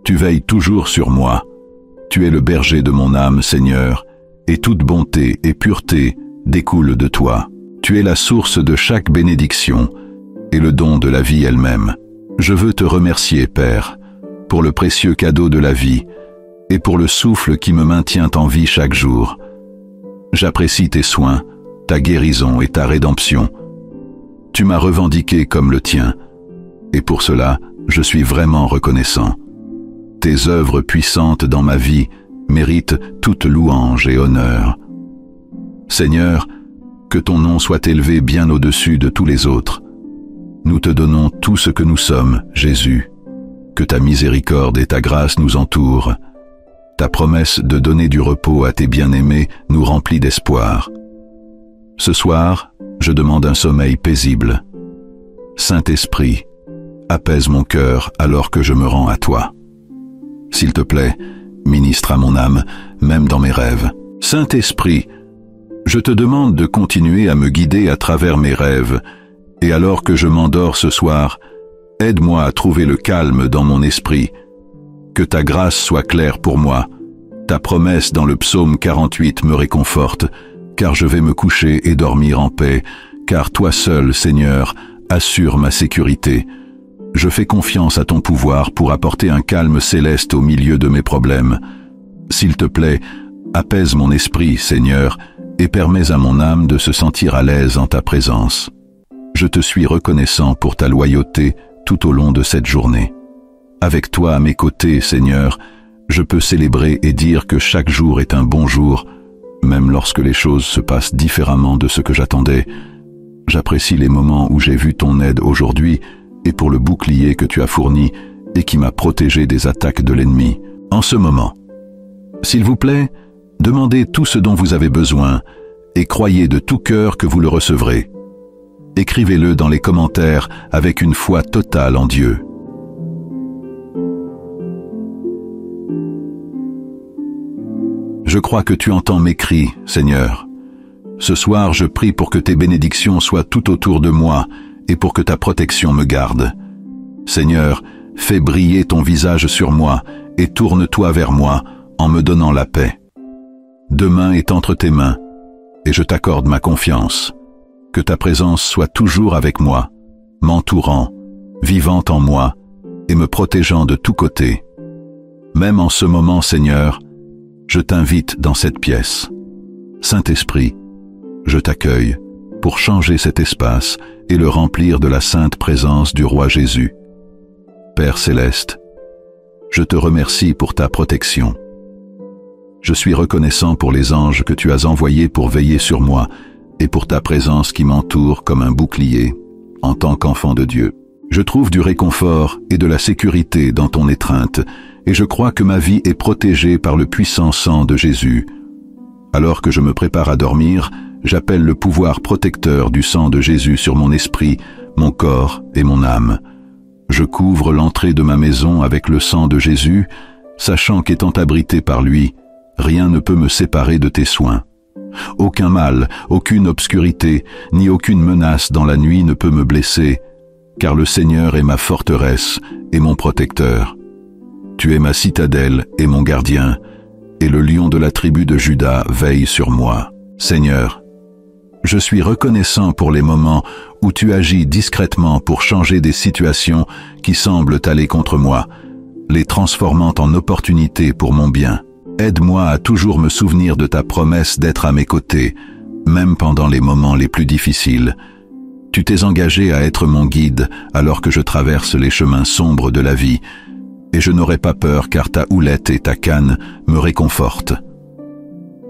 Tu veilles toujours sur moi. Tu es le berger de mon âme, Seigneur, et toute bonté et pureté découlent de toi. Tu es la source de chaque bénédiction et le don de la vie elle-même. Je veux te remercier, Père, pour le précieux cadeau de la vie et pour le souffle qui me maintient en vie chaque jour. J'apprécie tes soins, ta guérison et ta rédemption. Tu m'as revendiqué comme le tien, et pour cela, je suis vraiment reconnaissant. Tes œuvres puissantes dans ma vie méritent toute louange et honneur. Seigneur, que ton nom soit élevé bien au-dessus de tous les autres. Nous te donnons tout ce que nous sommes, Jésus. Que ta miséricorde et ta grâce nous entourent. Ta promesse de donner du repos à tes bien-aimés nous remplit d'espoir. Ce soir, je demande un sommeil paisible. Saint-Esprit, apaise mon cœur alors que je me rends à toi. S'il te plaît, ministre à mon âme, même dans mes rêves. Saint-Esprit, je te demande de continuer à me guider à travers mes rêves, et alors que je m'endors ce soir, aide-moi à trouver le calme dans mon esprit. Que ta grâce soit claire pour moi. Ta promesse dans le psaume 48 me réconforte, car je vais me coucher et dormir en paix, car toi seul, Seigneur, assure ma sécurité. Je fais confiance à ton pouvoir pour apporter un calme céleste au milieu de mes problèmes. S'il te plaît, apaise mon esprit, Seigneur, et permets à mon âme de se sentir à l'aise en ta présence. Je te suis reconnaissant pour ta loyauté tout au long de cette journée. Avec toi à mes côtés, Seigneur, je peux célébrer et dire que chaque jour est un bon jour, même lorsque les choses se passent différemment de ce que j'attendais. J'apprécie les moments où j'ai vu ton aide aujourd'hui et pour le bouclier que tu as fourni et qui m'a protégé des attaques de l'ennemi. En ce moment, s'il vous plaît, demandez tout ce dont vous avez besoin et croyez de tout cœur que vous le recevrez. Écrivez-le dans les commentaires avec une foi totale en Dieu. Je crois que tu entends mes cris, Seigneur. Ce soir, je prie pour que tes bénédictions soient tout autour de moi et pour que ta protection me garde. Seigneur, fais briller ton visage sur moi et tourne-toi vers moi en me donnant la paix. Demain est entre tes mains et je t'accorde ma confiance. Que ta présence soit toujours avec moi, m'entourant, vivant en moi et me protégeant de tous côtés. Même en ce moment, Seigneur, je t'invite dans cette pièce. Saint-Esprit, je t'accueille pour changer cet espace et le remplir de la sainte présence du Roi Jésus. Père céleste, je te remercie pour ta protection. Je suis reconnaissant pour les anges que tu as envoyés pour veiller sur moi et pour ta présence qui m'entoure comme un bouclier en tant qu'enfant de Dieu. Je trouve du réconfort et de la sécurité dans ton étreinte et je crois que ma vie est protégée par le puissant sang de Jésus. Alors que je me prépare à dormir, j'appelle le pouvoir protecteur du sang de Jésus sur mon esprit, mon corps et mon âme. Je couvre l'entrée de ma maison avec le sang de Jésus, sachant qu'étant abrité par lui, rien ne peut me séparer de tes soins. Aucun mal, aucune obscurité, ni aucune menace dans la nuit ne peut me blesser, car le Seigneur est ma forteresse et mon protecteur. Tu es ma citadelle et mon gardien, et le lion de la tribu de Juda veille sur moi. Seigneur, je suis reconnaissant pour les moments où tu agis discrètement pour changer des situations qui semblent aller contre moi, les transformant en opportunités pour mon bien. Aide-moi à toujours me souvenir de ta promesse d'être à mes côtés, même pendant les moments les plus difficiles. Tu t'es engagé à être mon guide alors que je traverse les chemins sombres de la vie, et je n'aurai pas peur car ta houlette et ta canne me réconfortent.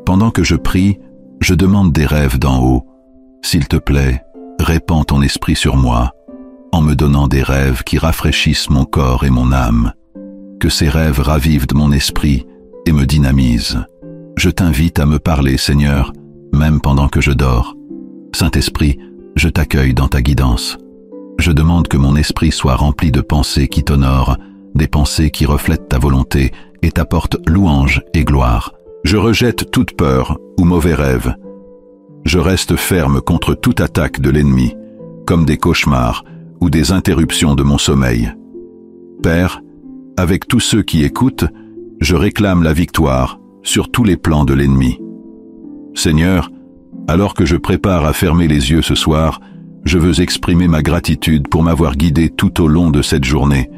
Pendant que je prie, je demande des rêves d'en haut. S'il te plaît, répands ton esprit sur moi, en me donnant des rêves qui rafraîchissent mon corps et mon âme. Que ces rêves ravivent mon esprit et me dynamisent. Je t'invite à me parler, Seigneur, même pendant que je dors. Saint-Esprit, je t'accueille dans ta guidance. Je demande que mon esprit soit rempli de pensées qui t'honorent, des pensées qui reflètent ta volonté et t'apportent louange et gloire. Je rejette toute peur ou mauvais rêve. Je reste ferme contre toute attaque de l'ennemi, comme des cauchemars ou des interruptions de mon sommeil. Père, avec tous ceux qui écoutent, je réclame la victoire sur tous les plans de l'ennemi. Seigneur, alors que je prépare à fermer les yeux ce soir, je veux exprimer ma gratitude pour m'avoir guidé tout au long de cette journée.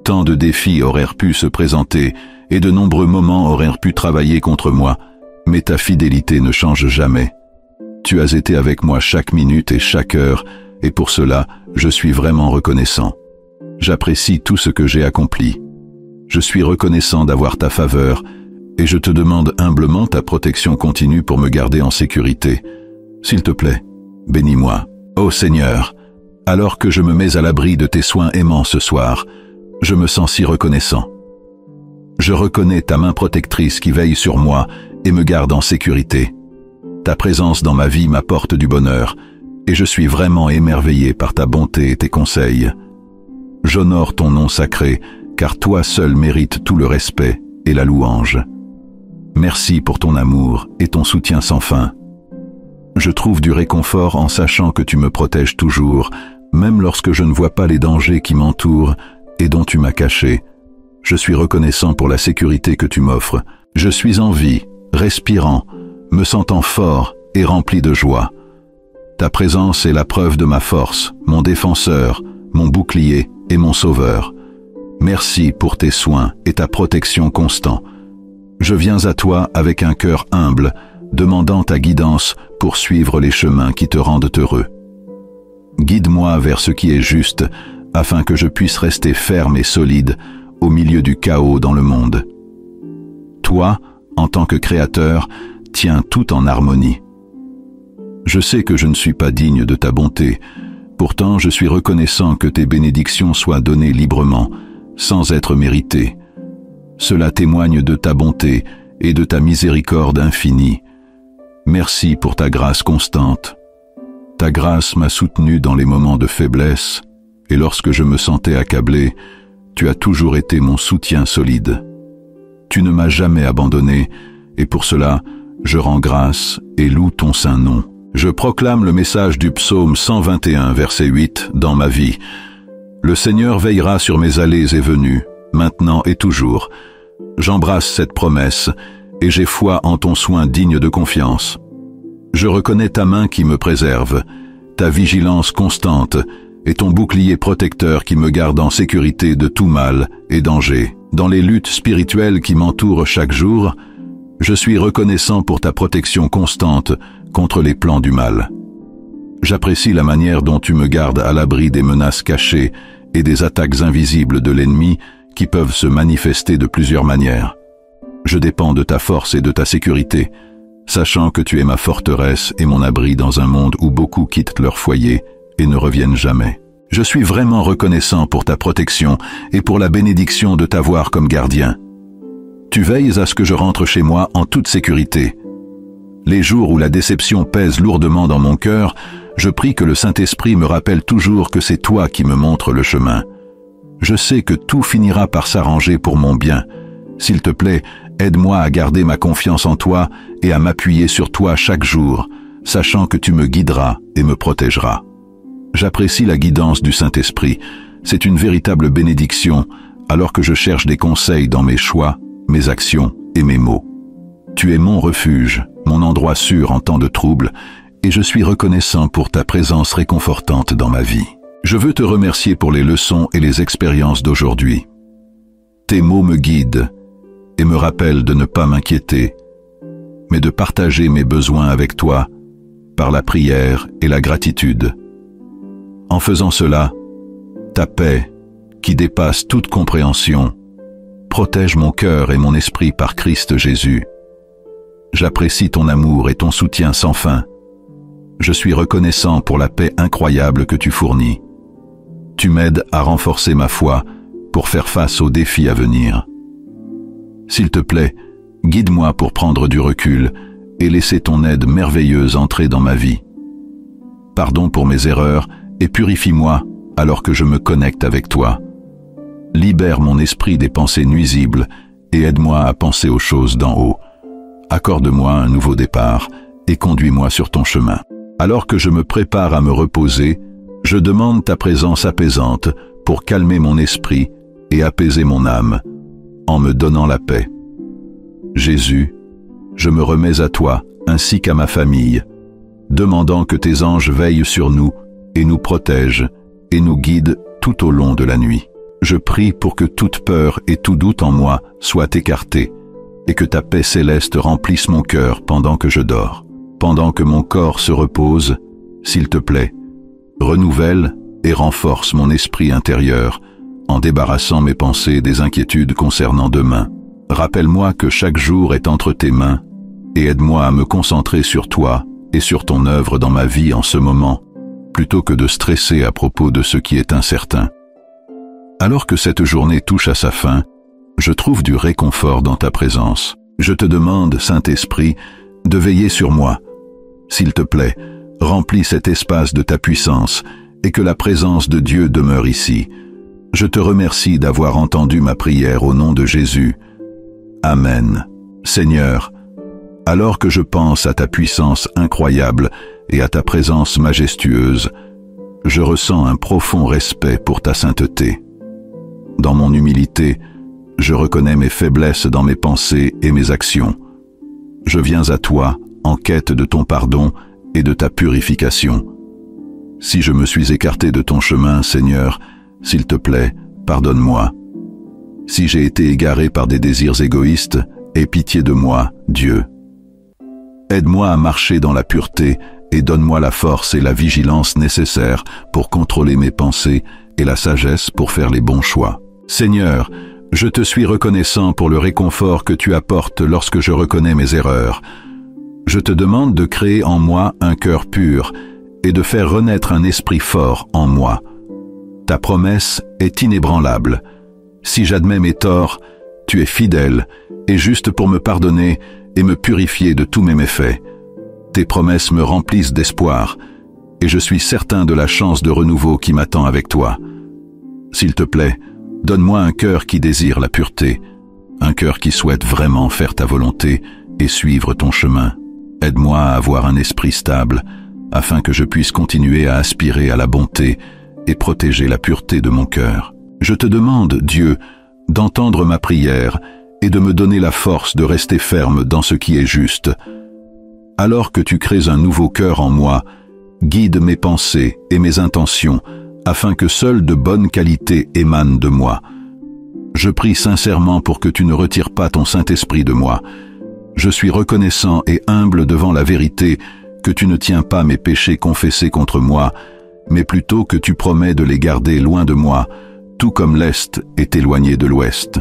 Tant de défis auraient pu se présenter et de nombreux moments auraient pu travailler contre moi, mais ta fidélité ne change jamais. Tu as été avec moi chaque minute et chaque heure, et pour cela, je suis vraiment reconnaissant. J'apprécie tout ce que j'ai accompli. Je suis reconnaissant d'avoir ta faveur, et je te demande humblement ta protection continue pour me garder en sécurité. S'il te plaît, bénis-moi. Ô Seigneur, alors que je me mets à l'abri de tes soins aimants ce soir, je me sens si reconnaissant. Je reconnais ta main protectrice qui veille sur moi et me garde en sécurité. Ta présence dans ma vie m'apporte du bonheur, et je suis vraiment émerveillé par ta bonté et tes conseils. J'honore ton nom sacré, car toi seul mérites tout le respect et la louange. Merci pour ton amour et ton soutien sans fin. Je trouve du réconfort en sachant que tu me protèges toujours, même lorsque je ne vois pas les dangers qui m'entourent et dont tu m'as caché. Je suis reconnaissant pour la sécurité que tu m'offres. Je suis en vie, respirant, me sentant fort et rempli de joie. Ta présence est la preuve de ma force, mon défenseur, mon bouclier et mon sauveur. Merci pour tes soins et ta protection constante. Je viens à toi avec un cœur humble, demandant ta guidance pour suivre les chemins qui te rendent heureux. Guide-moi vers ce qui est juste, afin que je puisse rester ferme et solide au milieu du chaos dans le monde. Toi, en tant que créateur, tiens tout en harmonie. Je sais que je ne suis pas digne de ta bonté, pourtant je suis reconnaissant que tes bénédictions soient données librement, sans être méritées. Cela témoigne de ta bonté et de ta miséricorde infinie. Merci pour ta grâce constante. Ta grâce m'a soutenu dans les moments de faiblesse, et lorsque je me sentais accablé, tu as toujours été mon soutien solide. Tu ne m'as jamais abandonné, et pour cela, je rends grâce et loue ton saint nom. Je proclame le message du psaume 121, verset 8, dans ma vie. Le Seigneur veillera sur mes allées et venues, maintenant et toujours. J'embrasse cette promesse, et j'ai foi en ton soin digne de confiance. Je reconnais ta main qui me préserve, ta vigilance constante, et ton bouclier protecteur qui me garde en sécurité de tout mal et danger. Dans les luttes spirituelles qui m'entourent chaque jour, je suis reconnaissant pour ta protection constante contre les plans du mal. J'apprécie la manière dont tu me gardes à l'abri des menaces cachées et des attaques invisibles de l'ennemi qui peuvent se manifester de plusieurs manières. Je dépends de ta force et de ta sécurité, sachant que tu es ma forteresse et mon abri dans un monde où beaucoup quittent leur foyer et ne reviennent jamais. Je suis vraiment reconnaissant pour ta protection et pour la bénédiction de t'avoir comme gardien. Tu veilles à ce que je rentre chez moi en toute sécurité. Les jours où la déception pèse lourdement dans mon cœur, je prie que le Saint-Esprit me rappelle toujours que c'est toi qui me montres le chemin. Je sais que tout finira par s'arranger pour mon bien. S'il te plaît, aide-moi à garder ma confiance en toi et à m'appuyer sur toi chaque jour, sachant que tu me guideras et me protégeras. J'apprécie la guidance du Saint-Esprit. C'est une véritable bénédiction alors que je cherche des conseils dans mes choix, mes actions et mes mots. Tu es mon refuge, mon endroit sûr en temps de trouble, et je suis reconnaissant pour ta présence réconfortante dans ma vie. Je veux te remercier pour les leçons et les expériences d'aujourd'hui. Tes mots me guident et me rappellent de ne pas m'inquiéter, mais de partager mes besoins avec toi par la prière et la gratitude. En faisant cela, ta paix, qui dépasse toute compréhension, protège mon cœur et mon esprit par Christ Jésus. J'apprécie ton amour et ton soutien sans fin. Je suis reconnaissant pour la paix incroyable que tu fournis. Tu m'aides à renforcer ma foi pour faire face aux défis à venir. S'il te plaît, guide-moi pour prendre du recul et laisser ton aide merveilleuse entrer dans ma vie. Pardon pour mes erreurs et purifie-moi alors que je me connecte avec toi. Libère mon esprit des pensées nuisibles et aide-moi à penser aux choses d'en haut. Accorde-moi un nouveau départ et conduis-moi sur ton chemin. Alors que je me prépare à me reposer, je demande ta présence apaisante pour calmer mon esprit et apaiser mon âme, en me donnant la paix. Jésus, je me remets à toi ainsi qu'à ma famille, demandant que tes anges veillent sur nous et nous protègent et nous guident tout au long de la nuit. Je prie pour que toute peur et tout doute en moi soient écartés et que ta paix céleste remplisse mon cœur pendant que je dors. Pendant que mon corps se repose, s'il te plaît, renouvelle et renforce mon esprit intérieur en débarrassant mes pensées des inquiétudes concernant demain. Rappelle-moi que chaque jour est entre tes mains et aide-moi à me concentrer sur toi et sur ton œuvre dans ma vie en ce moment, plutôt que de stresser à propos de ce qui est incertain. Alors que cette journée touche à sa fin, je trouve du réconfort dans ta présence. Je te demande, Saint-Esprit, de veiller sur moi. S'il te plaît, remplis cet espace de ta puissance et que la présence de Dieu demeure ici. Je te remercie d'avoir entendu ma prière au nom de Jésus. Amen. Seigneur, alors que je pense à ta puissance incroyable et à ta présence majestueuse, je ressens un profond respect pour ta sainteté. Dans mon humilité, je reconnais mes faiblesses dans mes pensées et mes actions. Je viens à toi en quête de ton pardon et de ta purification. Si je me suis écarté de ton chemin, Seigneur, s'il te plaît, pardonne-moi. Si j'ai été égaré par des désirs égoïstes, aie pitié de moi, Dieu. Aide-moi à marcher dans la pureté et donne-moi la force et la vigilance nécessaires pour contrôler mes pensées et la sagesse pour faire les bons choix. Seigneur, je te suis reconnaissant pour le réconfort que tu apportes lorsque je reconnais mes erreurs. Je te demande de créer en moi un cœur pur et de faire renaître un esprit fort en moi. Ta promesse est inébranlable. Si j'admets mes torts, tu es fidèle et juste pour me pardonner et me purifier de tous mes méfaits. Tes promesses me remplissent d'espoir et je suis certain de la chance de renouveau qui m'attend avec toi. S'il te plaît, donne-moi un cœur qui désire la pureté, un cœur qui souhaite vraiment faire ta volonté et suivre ton chemin. Aide-moi à avoir un esprit stable, afin que je puisse continuer à aspirer à la bonté et protéger la pureté de mon cœur. Je te demande, Dieu, d'entendre ma prière et de me donner la force de rester ferme dans ce qui est juste. Alors que tu crées un nouveau cœur en moi, guide mes pensées et mes intentions, afin que seules de bonnes qualités émanent de moi. Je prie sincèrement pour que tu ne retires pas ton Saint-Esprit de moi. Je suis reconnaissant et humble devant la vérité que tu ne tiens pas mes péchés confessés contre moi, mais plutôt que tu promets de les garder loin de moi, tout comme l'Est est éloigné de l'Ouest.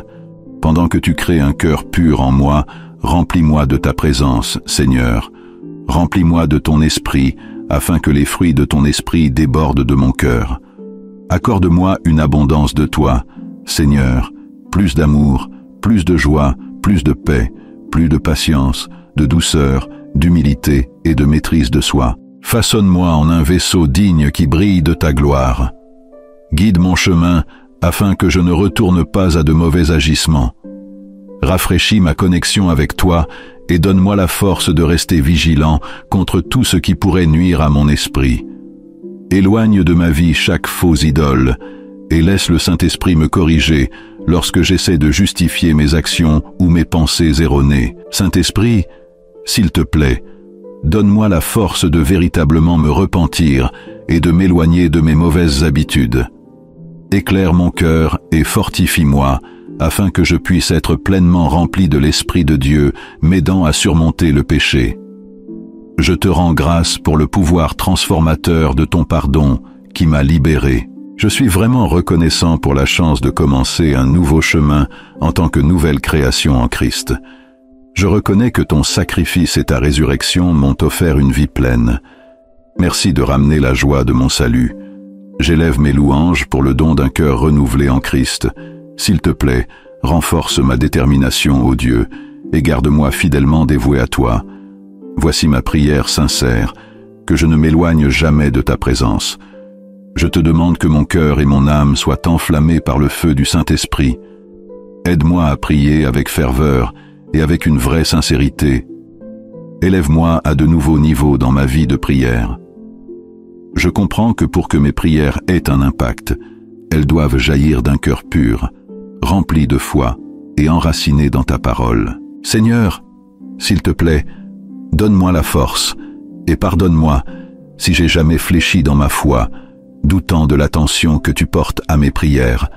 Pendant que tu crées un cœur pur en moi, remplis-moi de ta présence, Seigneur. Remplis-moi de ton esprit, afin que les fruits de ton esprit débordent de mon cœur. Accorde-moi une abondance de toi, Seigneur, plus d'amour, plus de joie, plus de paix, plus de patience, de douceur, d'humilité et de maîtrise de soi. Façonne-moi en un vaisseau digne qui brille de ta gloire. Guide mon chemin, afin que je ne retourne pas à de mauvais agissements. Rafraîchis ma connexion avec toi et donne-moi la force de rester vigilant contre tout ce qui pourrait nuire à mon esprit. Éloigne de ma vie chaque faux idole et laisse le Saint-Esprit me corriger lorsque j'essaie de justifier mes actions ou mes pensées erronées. Saint-Esprit, s'il te plaît, donne-moi la force de véritablement me repentir et de m'éloigner de mes mauvaises habitudes. Éclaire mon cœur et fortifie-moi, afin que je puisse être pleinement rempli de l'Esprit de Dieu, m'aidant à surmonter le péché. Je te rends grâce pour le pouvoir transformateur de ton pardon qui m'a libéré. Je suis vraiment reconnaissant pour la chance de commencer un nouveau chemin en tant que nouvelle création en Christ. Je reconnais que ton sacrifice et ta résurrection m'ont offert une vie pleine. Merci de ramener la joie de mon salut. J'élève mes louanges pour le don d'un cœur renouvelé en Christ. S'il te plaît, renforce ma détermination, ô Dieu, et garde-moi fidèlement dévoué à toi. Voici ma prière sincère, que je ne m'éloigne jamais de ta présence. Je te demande que mon cœur et mon âme soient enflammés par le feu du Saint-Esprit. Aide-moi à prier avec ferveur et avec une vraie sincérité. Élève-moi à de nouveaux niveaux dans ma vie de prière. Je comprends que pour que mes prières aient un impact, elles doivent jaillir d'un cœur pur, rempli de foi et enraciné dans ta parole. Seigneur, s'il te plaît, donne-moi la force et pardonne-moi si j'ai jamais fléchi dans ma foi, doutant de l'attention que tu portes à mes prières.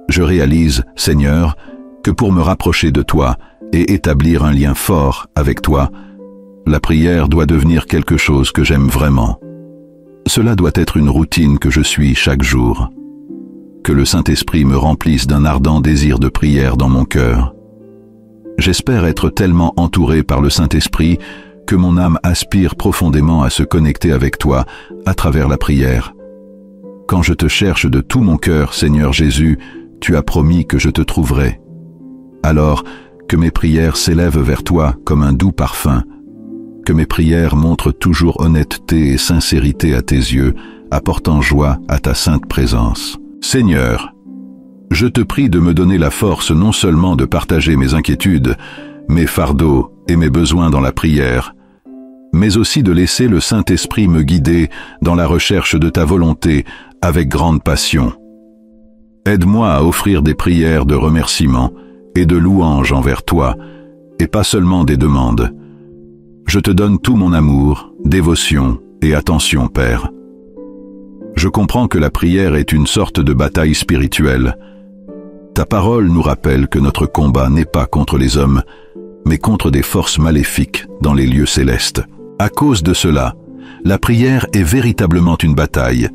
Je réalise, Seigneur, que pour me rapprocher de toi et établir un lien fort avec toi, la prière doit devenir quelque chose que j'aime vraiment. Cela doit être une routine que je suis chaque jour. Que le Saint-Esprit me remplisse d'un ardent désir de prière dans mon cœur. J'espère être tellement entouré par le Saint-Esprit que mon âme aspire profondément à se connecter avec toi à travers la prière. Quand je te cherche de tout mon cœur, Seigneur Jésus, tu as promis que je te trouverai. Alors, que mes prières s'élèvent vers toi comme un doux parfum, que mes prières montrent toujours honnêteté et sincérité à tes yeux, apportant joie à ta sainte présence. Seigneur, je te prie de me donner la force non seulement de partager mes inquiétudes, mes fardeaux et mes besoins dans la prière, mais aussi de laisser le Saint-Esprit me guider dans la recherche de ta volonté avec grande passion. Aide-moi à offrir des prières de remerciement et de louange envers toi, et pas seulement des demandes. Je te donne tout mon amour, dévotion et attention, Père. Je comprends que la prière est une sorte de bataille spirituelle. Ta parole nous rappelle que notre combat n'est pas contre les hommes, mais contre des forces maléfiques dans les lieux célestes. À cause de cela, la prière est véritablement une bataille,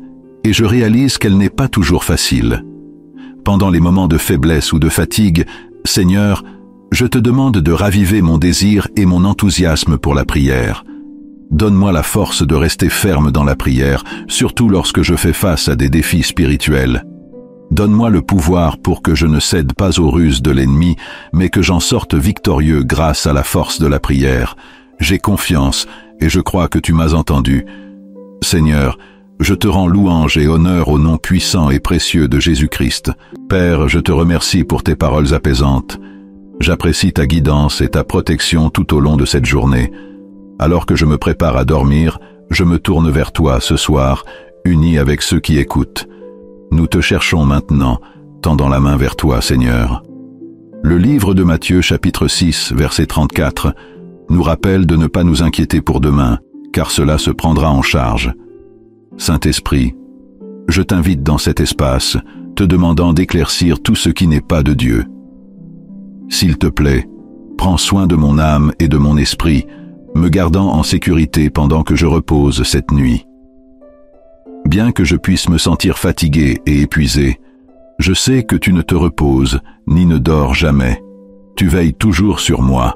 et je réalise qu'elle n'est pas toujours facile. Pendant les moments de faiblesse ou de fatigue, Seigneur, je te demande de raviver mon désir et mon enthousiasme pour la prière. Donne-moi la force de rester ferme dans la prière, surtout lorsque je fais face à des défis spirituels. Donne-moi le pouvoir pour que je ne cède pas aux ruses de l'ennemi, mais que j'en sorte victorieux grâce à la force de la prière. J'ai confiance et je crois que tu m'as entendu. Seigneur, je te rends louange et honneur au nom puissant et précieux de Jésus-Christ. Père, je te remercie pour tes paroles apaisantes. J'apprécie ta guidance et ta protection tout au long de cette journée. Alors que je me prépare à dormir, je me tourne vers toi ce soir, uni avec ceux qui écoutent. Nous te cherchons maintenant, tendant la main vers toi, Seigneur. Le livre de Matthieu, chapitre 6, verset 34, nous rappelle de ne pas nous inquiéter pour demain, car cela se prendra en charge. Saint-Esprit, je t'invite dans cet espace, te demandant d'éclaircir tout ce qui n'est pas de Dieu. S'il te plaît, prends soin de mon âme et de mon esprit, me gardant en sécurité pendant que je repose cette nuit. Bien que je puisse me sentir fatigué et épuisé, je sais que tu ne te reposes ni ne dors jamais. Tu veilles toujours sur moi.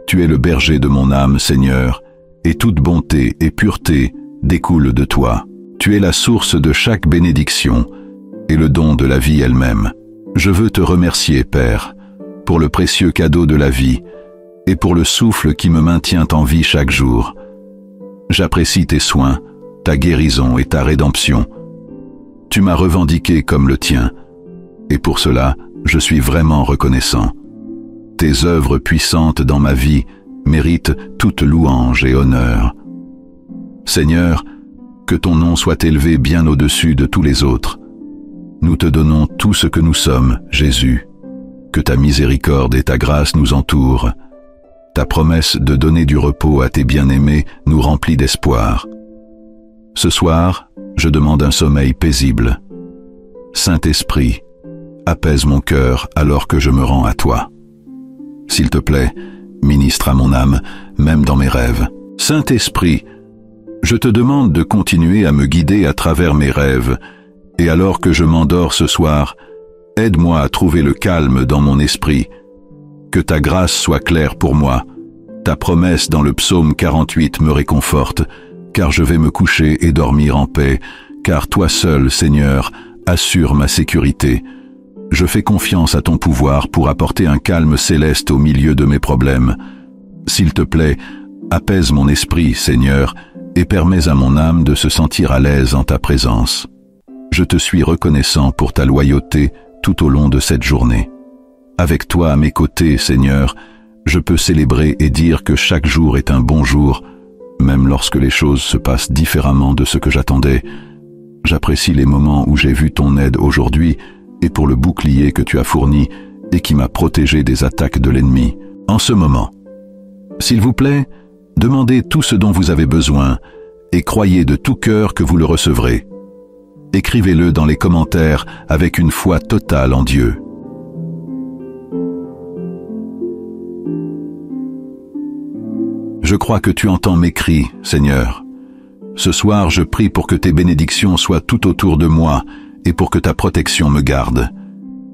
Tu es le berger de mon âme, Seigneur, et toute bonté et pureté découlent de toi. Tu es la source de chaque bénédiction et le don de la vie elle-même. Je veux te remercier, Père, pour le précieux cadeau de la vie et pour le souffle qui me maintient en vie chaque jour. J'apprécie tes soins, ta guérison et ta rédemption. Tu m'as revendiqué comme le tien, et pour cela, je suis vraiment reconnaissant. Tes œuvres puissantes dans ma vie méritent toute louange et honneur. Seigneur, que ton nom soit élevé bien au-dessus de tous les autres. Nous te donnons tout ce que nous sommes, Jésus. Que ta miséricorde et ta grâce nous entourent. Ta promesse de donner du repos à tes bien-aimés nous remplit d'espoir. Ce soir, je demande un sommeil paisible. Saint-Esprit, apaise mon cœur alors que je me rends à toi. S'il te plaît, ministre à mon âme, même dans mes rêves. Saint-Esprit, je te demande de continuer à me guider à travers mes rêves, et alors que je m'endors ce soir, aide-moi à trouver le calme dans mon esprit. Que ta grâce soit claire pour moi. Ta promesse dans le psaume 48 me réconforte, car je vais me coucher et dormir en paix, car toi seul, Seigneur, assure ma sécurité. Je fais confiance à ton pouvoir pour apporter un calme céleste au milieu de mes problèmes. S'il te plaît, apaise mon esprit, Seigneur, et permets à mon âme de se sentir à l'aise en ta présence. Je te suis reconnaissant pour ta loyauté tout au long de cette journée. Avec toi à mes côtés, Seigneur, je peux célébrer et dire que chaque jour est un bon jour, même lorsque les choses se passent différemment de ce que j'attendais. J'apprécie les moments où j'ai vu ton aide aujourd'hui et pour le bouclier que tu as fourni et qui m'a protégé des attaques de l'ennemi. En ce moment, s'il vous plaît, demandez tout ce dont vous avez besoin et croyez de tout cœur que vous le recevrez. Écrivez-le dans les commentaires avec une foi totale en Dieu. Je crois que tu entends mes cris, Seigneur. Ce soir, je prie pour que tes bénédictions soient tout autour de moi et pour que ta protection me garde.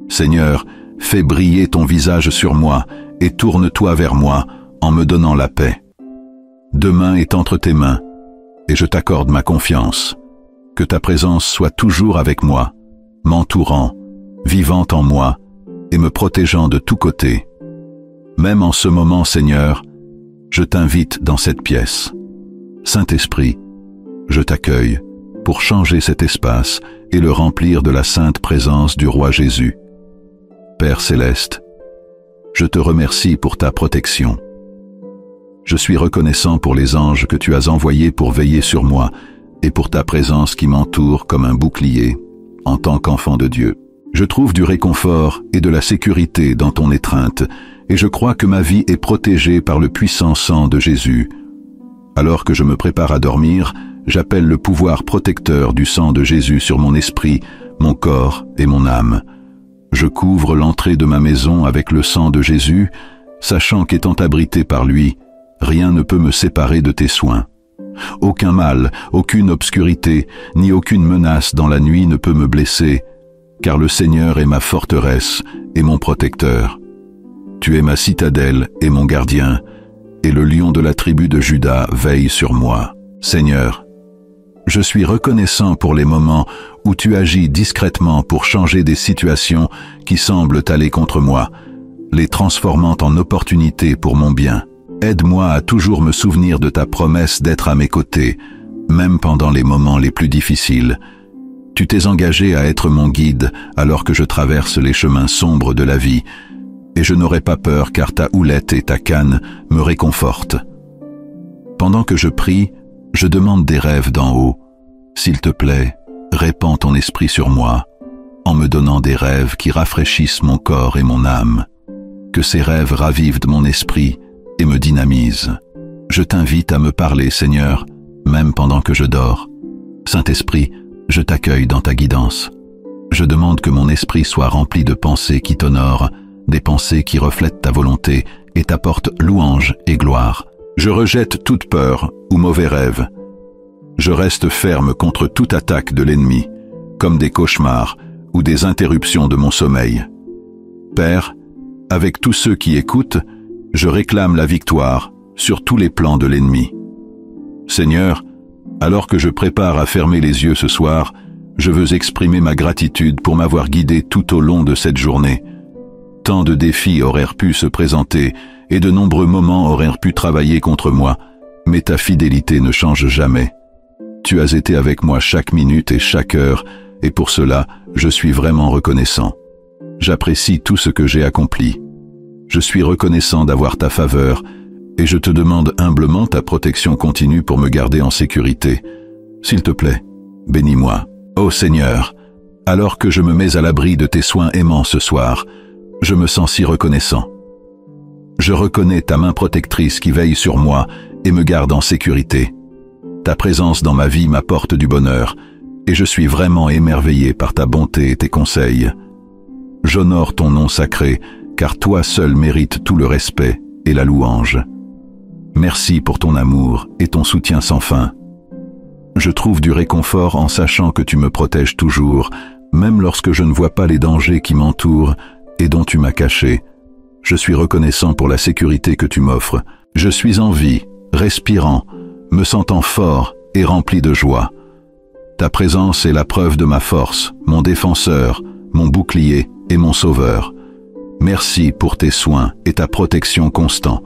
Seigneur, fais briller ton visage sur moi et tourne-toi vers moi en me donnant la paix. Demain est entre tes mains, et je t'accorde ma confiance. Que ta présence soit toujours avec moi, m'entourant, vivant en moi et me protégeant de tous côtés. Même en ce moment, Seigneur, je t'invite dans cette pièce. Saint-Esprit, je t'accueille pour changer cet espace et le remplir de la sainte présence du Roi Jésus. Père céleste, je te remercie pour ta protection. Je suis reconnaissant pour les anges que tu as envoyés pour veiller sur moi et pour ta présence qui m'entoure comme un bouclier en tant qu'enfant de Dieu. Je trouve du réconfort et de la sécurité dans ton étreinte et je crois que ma vie est protégée par le puissant sang de Jésus. Alors que je me prépare à dormir, j'appelle le pouvoir protecteur du sang de Jésus sur mon esprit, mon corps et mon âme. Je couvre l'entrée de ma maison avec le sang de Jésus, sachant qu'étant abrité par lui, rien ne peut me séparer de tes soins. Aucun mal, aucune obscurité, ni aucune menace dans la nuit ne peut me blesser, car le Seigneur est ma forteresse et mon protecteur. Tu es ma citadelle et mon gardien, et le lion de la tribu de Juda veille sur moi. Seigneur, je suis reconnaissant pour les moments où tu agis discrètement pour changer des situations qui semblent aller contre moi, les transformant en opportunités pour mon bien. Aide-moi à toujours me souvenir de ta promesse d'être à mes côtés, même pendant les moments les plus difficiles. Tu t'es engagé à être mon guide alors que je traverse les chemins sombres de la vie, et je n'aurai pas peur car ta houlette et ta canne me réconfortent. Pendant que je prie, je demande des rêves d'en haut. S'il te plaît, répands ton esprit sur moi, en me donnant des rêves qui rafraîchissent mon corps et mon âme. Que ces rêves ravivent mon esprit et me dynamisent. Je t'invite à me parler, Seigneur, même pendant que je dors. Saint-Esprit, je t'accueille dans ta guidance. Je demande que mon esprit soit rempli de pensées qui t'honorent, des pensées qui reflètent ta volonté et t'apportent louange et gloire. Je rejette toute peur ou mauvais rêve. Je reste ferme contre toute attaque de l'ennemi, comme des cauchemars ou des interruptions de mon sommeil. Père, avec tous ceux qui écoutent, je réclame la victoire sur tous les plans de l'ennemi. Seigneur, alors que je prépare à fermer les yeux ce soir, je veux exprimer ma gratitude pour m'avoir guidé tout au long de cette journée. Tant de défis auraient pu se présenter et de nombreux moments auraient pu travailler contre moi, mais ta fidélité ne change jamais. Tu as été avec moi chaque minute et chaque heure, et pour cela, je suis vraiment reconnaissant. J'apprécie tout ce que j'ai accompli. Je suis reconnaissant d'avoir ta faveur, et je te demande humblement ta protection continue pour me garder en sécurité. S'il te plaît, bénis-moi. Ô Seigneur, alors que je me mets à l'abri de tes soins aimants ce soir, je me sens si reconnaissant. Je reconnais ta main protectrice qui veille sur moi et me garde en sécurité. Ta présence dans ma vie m'apporte du bonheur, et je suis vraiment émerveillé par ta bonté et tes conseils. J'honore ton nom sacré, car toi seul mérites tout le respect et la louange. Merci pour ton amour et ton soutien sans fin. Je trouve du réconfort en sachant que tu me protèges toujours, même lorsque je ne vois pas les dangers qui m'entourent et dont tu m'as caché. Je suis reconnaissant pour la sécurité que tu m'offres. Je suis en vie, respirant, me sentant fort et rempli de joie. Ta présence est la preuve de ma force, mon défenseur, mon bouclier et mon sauveur. Merci pour tes soins et ta protection constante.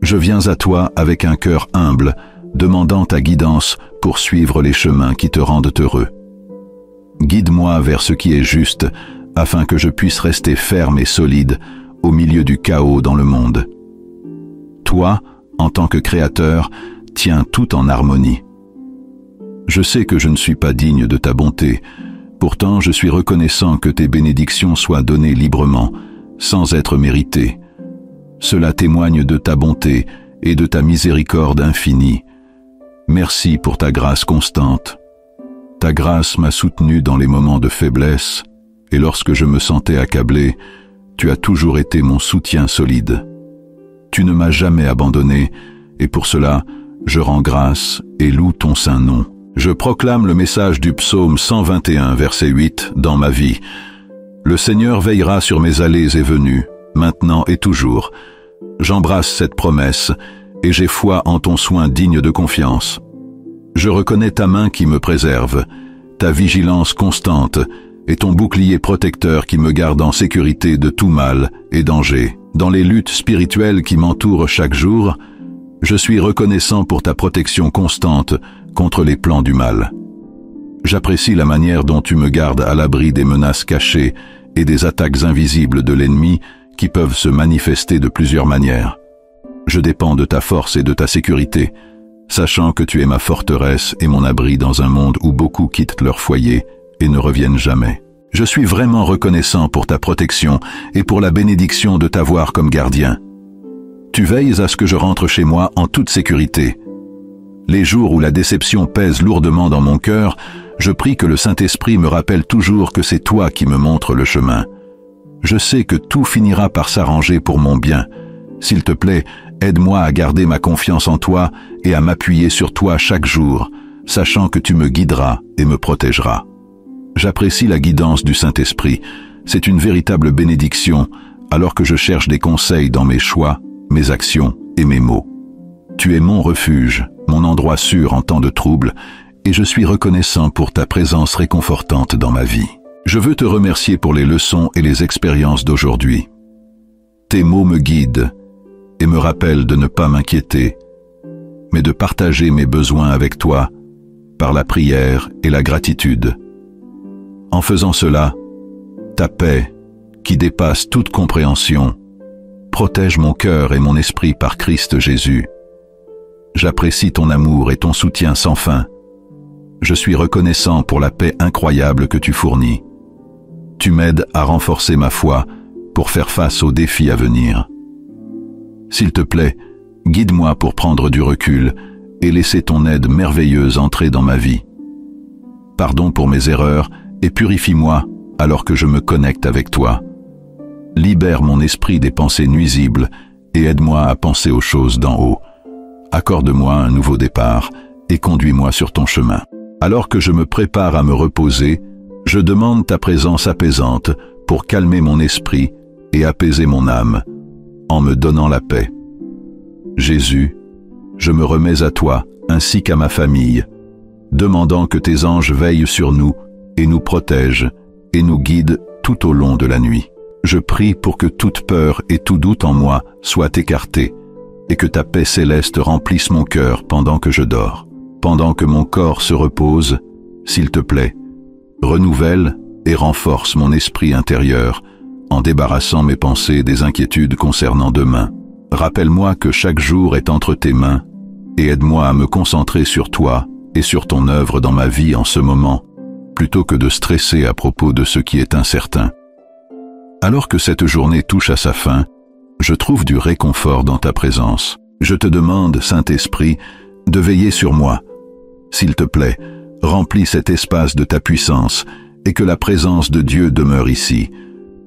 Je viens à toi avec un cœur humble, demandant ta guidance pour suivre les chemins qui te rendent heureux. Guide-moi vers ce qui est juste, afin que je puisse rester ferme et solide au milieu du chaos dans le monde. Toi, en tant que Créateur, tiens tout en harmonie. Je sais que je ne suis pas digne de ta bonté, pourtant je suis reconnaissant que tes bénédictions soient données librement, sans être méritées. Cela témoigne de ta bonté et de ta miséricorde infinie. Merci pour ta grâce constante. Ta grâce m'a soutenu dans les moments de faiblesse, et lorsque je me sentais accablé, tu as toujours été mon soutien solide. Tu ne m'as jamais abandonné, et pour cela, je rends grâce et loue ton saint nom. Je proclame le message du psaume 121, verset 8, dans ma vie. Le Seigneur veillera sur mes allées et venues, maintenant et toujours. J'embrasse cette promesse, et j'ai foi en ton soin digne de confiance. Je reconnais ta main qui me préserve, ta vigilance constante, et ton bouclier protecteur qui me garde en sécurité de tout mal et danger. Dans les luttes spirituelles qui m'entourent chaque jour, je suis reconnaissant pour ta protection constante contre les plans du mal. J'apprécie la manière dont tu me gardes à l'abri des menaces cachées et des attaques invisibles de l'ennemi qui peuvent se manifester de plusieurs manières. Je dépends de ta force et de ta sécurité, sachant que tu es ma forteresse et mon abri dans un monde où beaucoup quittent leur foyer et ne reviennent jamais. Je suis vraiment reconnaissant pour ta protection et pour la bénédiction de t'avoir comme gardien. Tu veilles à ce que je rentre chez moi en toute sécurité. Les jours où la déception pèse lourdement dans mon cœur, je prie que le Saint-Esprit me rappelle toujours que c'est toi qui me montres le chemin. Je sais que tout finira par s'arranger pour mon bien. S'il te plaît, aide-moi à garder ma confiance en toi et à m'appuyer sur toi chaque jour, sachant que tu me guideras et me protégeras. J'apprécie la guidance du Saint-Esprit. C'est une véritable bénédiction, alors que je cherche des conseils dans mes choix, mes actions et mes mots. Tu es mon refuge, mon endroit sûr en temps de trouble, et je suis reconnaissant pour ta présence réconfortante dans ma vie. Je veux te remercier pour les leçons et les expériences d'aujourd'hui. Tes mots me guident et me rappellent de ne pas m'inquiéter, mais de partager mes besoins avec toi par la prière et la gratitude. En faisant cela, ta paix, qui dépasse toute compréhension, protège mon cœur et mon esprit par Christ Jésus. J'apprécie ton amour et ton soutien sans fin. Je suis reconnaissant pour la paix incroyable que tu fournis. Tu m'aides à renforcer ma foi pour faire face aux défis à venir. S'il te plaît, guide-moi pour prendre du recul et laisser ton aide merveilleuse entrer dans ma vie. Pardon pour mes erreurs et purifie-moi alors que je me connecte avec toi. Libère mon esprit des pensées nuisibles et aide-moi à penser aux choses d'en haut. Accorde-moi un nouveau départ et conduis-moi sur ton chemin. Alors que je me prépare à me reposer, je demande ta présence apaisante pour calmer mon esprit et apaiser mon âme, en me donnant la paix. Jésus, je me remets à toi ainsi qu'à ma famille, demandant que tes anges veillent sur nous et nous protègent et nous guident tout au long de la nuit. Je prie pour que toute peur et tout doute en moi soient écartés et que ta paix céleste remplisse mon cœur pendant que je dors. Pendant que mon corps se repose, s'il te plaît, renouvelle et renforce mon esprit intérieur en débarrassant mes pensées des inquiétudes concernant demain. Rappelle-moi que chaque jour est entre tes mains et aide-moi à me concentrer sur toi et sur ton œuvre dans ma vie en ce moment, plutôt que de stresser à propos de ce qui est incertain. Alors que cette journée touche à sa fin, je trouve du réconfort dans ta présence. Je te demande, Saint-Esprit, de veiller sur moi. S'il te plaît, remplis cet espace de ta puissance et que la présence de Dieu demeure ici.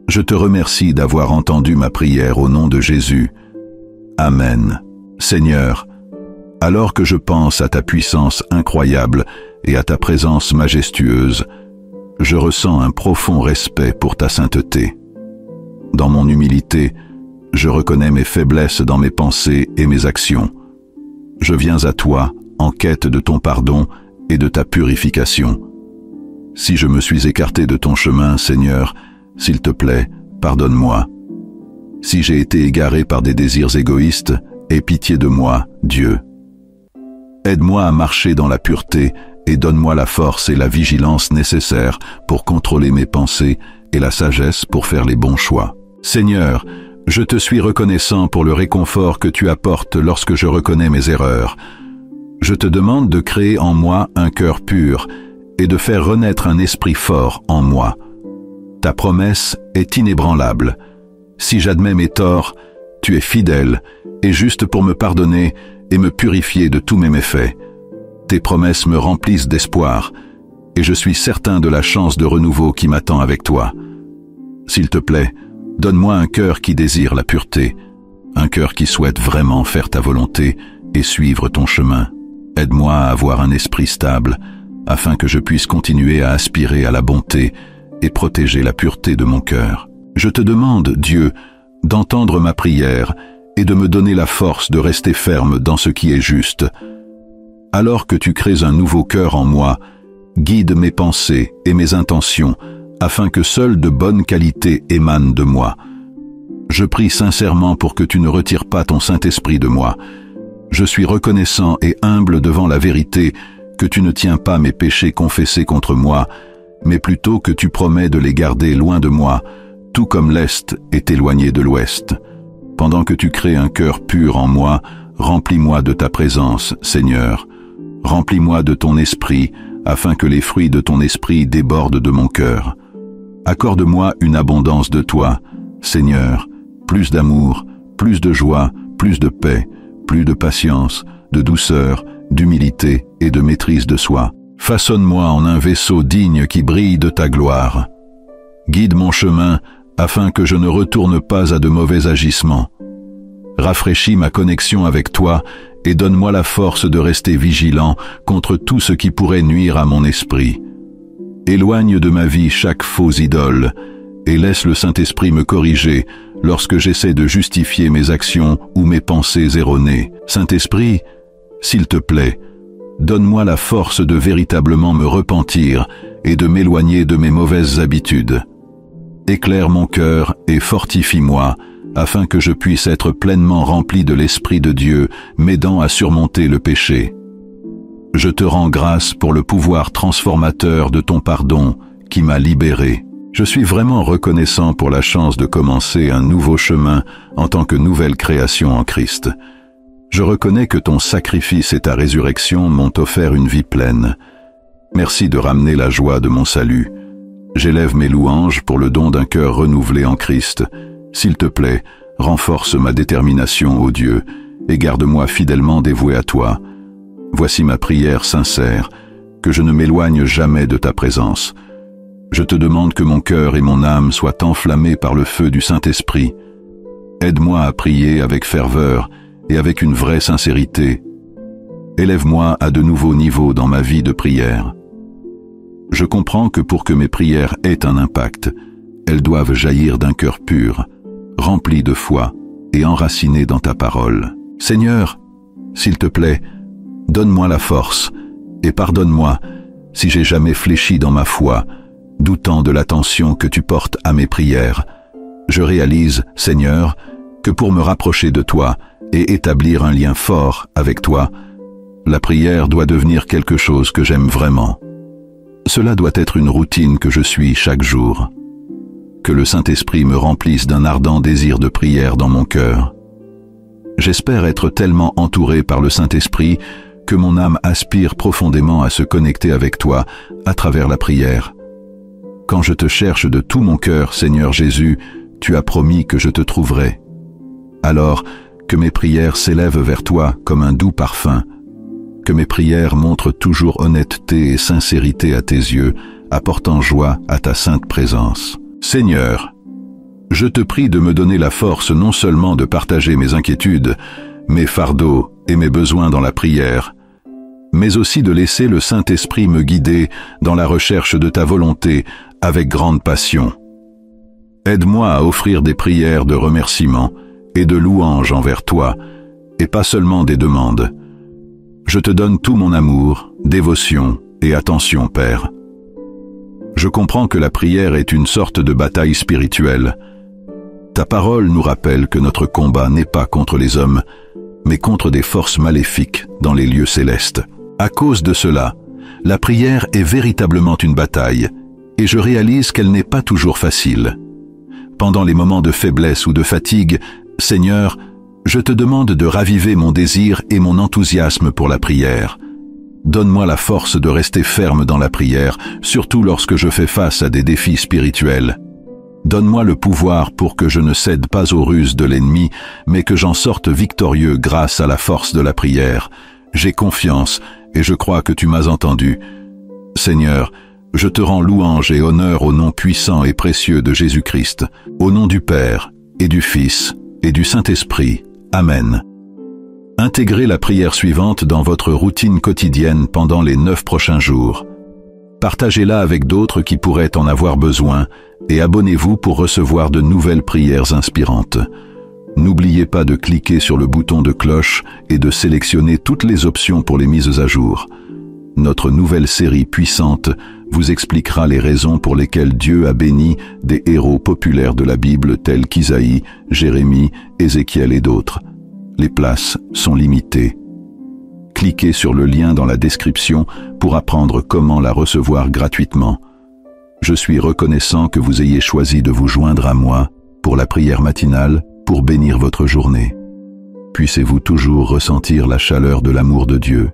Je te remercie d'avoir entendu ma prière au nom de Jésus. Amen. Seigneur, alors que je pense à ta puissance incroyable et à ta présence majestueuse, je ressens un profond respect pour ta sainteté. Dans mon humilité, je reconnais mes faiblesses dans mes pensées et mes actions. Je viens à toi en quête de ton pardon et de ta purification. Si je me suis écarté de ton chemin, Seigneur, s'il te plaît, pardonne-moi. Si j'ai été égaré par des désirs égoïstes, aie pitié de moi, Dieu. Aide-moi à marcher dans la pureté et donne-moi la force et la vigilance nécessaires pour contrôler mes pensées et la sagesse pour faire les bons choix. Seigneur, je te suis reconnaissant pour le réconfort que tu apportes lorsque je reconnais mes erreurs. Je te demande de créer en moi un cœur pur et de faire renaître un esprit fort en moi. Ta promesse est inébranlable. Si j'admets mes torts, tu es fidèle et juste pour me pardonner et me purifier de tous mes méfaits. Tes promesses me remplissent d'espoir et je suis certain de la chance de renouveau qui m'attend avec toi. S'il te plaît, donne-moi un cœur qui désire la pureté, un cœur qui souhaite vraiment faire ta volonté et suivre ton chemin. Aide-moi à avoir un esprit stable, afin que je puisse continuer à aspirer à la bonté et protéger la pureté de mon cœur. Je te demande, Dieu, d'entendre ma prière et de me donner la force de rester ferme dans ce qui est juste. Alors que tu crées un nouveau cœur en moi, guide mes pensées et mes intentions, afin que seules de bonnes qualités émanent de moi. Je prie sincèrement pour que tu ne retires pas ton Saint-Esprit de moi. Je suis reconnaissant et humble devant la vérité que tu ne tiens pas mes péchés confessés contre moi, mais plutôt que tu promets de les garder loin de moi, tout comme l'Est est éloigné de l'Ouest. Pendant que tu crées un cœur pur en moi, remplis-moi de ta présence, Seigneur. Remplis-moi de ton esprit, afin que les fruits de ton esprit débordent de mon cœur. Accorde-moi une abondance de toi, Seigneur, plus d'amour, plus de joie, plus de paix, plus de patience, de douceur, d'humilité et de maîtrise de soi. Façonne-moi en un vaisseau digne qui brille de ta gloire. Guide mon chemin afin que je ne retourne pas à de mauvais agissements. Rafraîchis ma connexion avec toi et donne-moi la force de rester vigilant contre tout ce qui pourrait nuire à mon esprit. Éloigne de ma vie chaque faux idole et laisse le Saint-Esprit me corriger lorsque j'essaie de justifier mes actions ou mes pensées erronées. Saint-Esprit, s'il te plaît, donne-moi la force de véritablement me repentir et de m'éloigner de mes mauvaises habitudes. Éclaire mon cœur et fortifie-moi, afin que je puisse être pleinement rempli de l'Esprit de Dieu, m'aidant à surmonter le péché. Je te rends grâce pour le pouvoir transformateur de ton pardon qui m'a libéré. Je suis vraiment reconnaissant pour la chance de commencer un nouveau chemin en tant que nouvelle création en Christ. Je reconnais que ton sacrifice et ta résurrection m'ont offert une vie pleine. Merci de ramener la joie de mon salut. J'élève mes louanges pour le don d'un cœur renouvelé en Christ. S'il te plaît, renforce ma détermination, ô Dieu, et garde-moi fidèlement dévoué à toi. Voici ma prière sincère, que je ne m'éloigne jamais de ta présence. Je te demande que mon cœur et mon âme soient enflammés par le feu du Saint-Esprit. Aide-moi à prier avec ferveur et avec une vraie sincérité. Élève-moi à de nouveaux niveaux dans ma vie de prière. Je comprends que pour que mes prières aient un impact, elles doivent jaillir d'un cœur pur, rempli de foi et enraciné dans ta parole. Seigneur, s'il te plaît, donne-moi la force et pardonne-moi si j'ai jamais fléchi dans ma foi, doutant de l'attention que tu portes à mes prières. Je réalise, Seigneur, que pour me rapprocher de toi et établir un lien fort avec toi, la prière doit devenir quelque chose que j'aime vraiment. Cela doit être une routine que je suis chaque jour. Que le Saint-Esprit me remplisse d'un ardent désir de prière dans mon cœur. J'espère être tellement entouré par le Saint-Esprit que mon âme aspire profondément à se connecter avec toi à travers la prière. Quand je te cherche de tout mon cœur, Seigneur Jésus, tu as promis que je te trouverai. Alors, que mes prières s'élèvent vers toi comme un doux parfum, que mes prières montrent toujours honnêteté et sincérité à tes yeux, apportant joie à ta sainte présence. Seigneur, je te prie de me donner la force non seulement de partager mes inquiétudes, mes fardeaux et mes besoins dans la prière, mais aussi de laisser le Saint-Esprit me guider dans la recherche de ta volonté avec grande passion. Aide-moi à offrir des prières de remerciement et de louange envers toi, et pas seulement des demandes. Je te donne tout mon amour, dévotion et attention, Père. Je comprends que la prière est une sorte de bataille spirituelle. Ta parole nous rappelle que notre combat n'est pas contre les hommes, mais contre des forces maléfiques dans les lieux célestes. À cause de cela, la prière est véritablement une bataille, et je réalise qu'elle n'est pas toujours facile. Pendant les moments de faiblesse ou de fatigue, Seigneur, je te demande de raviver mon désir et mon enthousiasme pour la prière. Donne-moi la force de rester ferme dans la prière, surtout lorsque je fais face à des défis spirituels. Donne-moi le pouvoir pour que je ne cède pas aux ruses de l'ennemi, mais que j'en sorte victorieux grâce à la force de la prière. J'ai confiance et je crois que tu m'as entendu. Seigneur, je te rends louange et honneur au nom puissant et précieux de Jésus-Christ, au nom du Père et du Fils et du Saint-Esprit. Amen. Intégrez la prière suivante dans votre routine quotidienne pendant les 9 prochains jours. Partagez-la avec d'autres qui pourraient en avoir besoin et abonnez-vous pour recevoir de nouvelles prières inspirantes. N'oubliez pas de cliquer sur le bouton de cloche et de sélectionner toutes les options pour les mises à jour. Notre nouvelle série puissante vous expliquera les raisons pour lesquelles Dieu a béni des héros populaires de la Bible tels qu'Isaïe, Jérémie, Ézéchiel et d'autres. Les places sont limitées. Cliquez sur le lien dans la description pour apprendre comment la recevoir gratuitement. Je suis reconnaissant que vous ayez choisi de vous joindre à moi pour la prière matinale pour bénir votre journée. Puissiez-vous toujours ressentir la chaleur de l'amour de Dieu.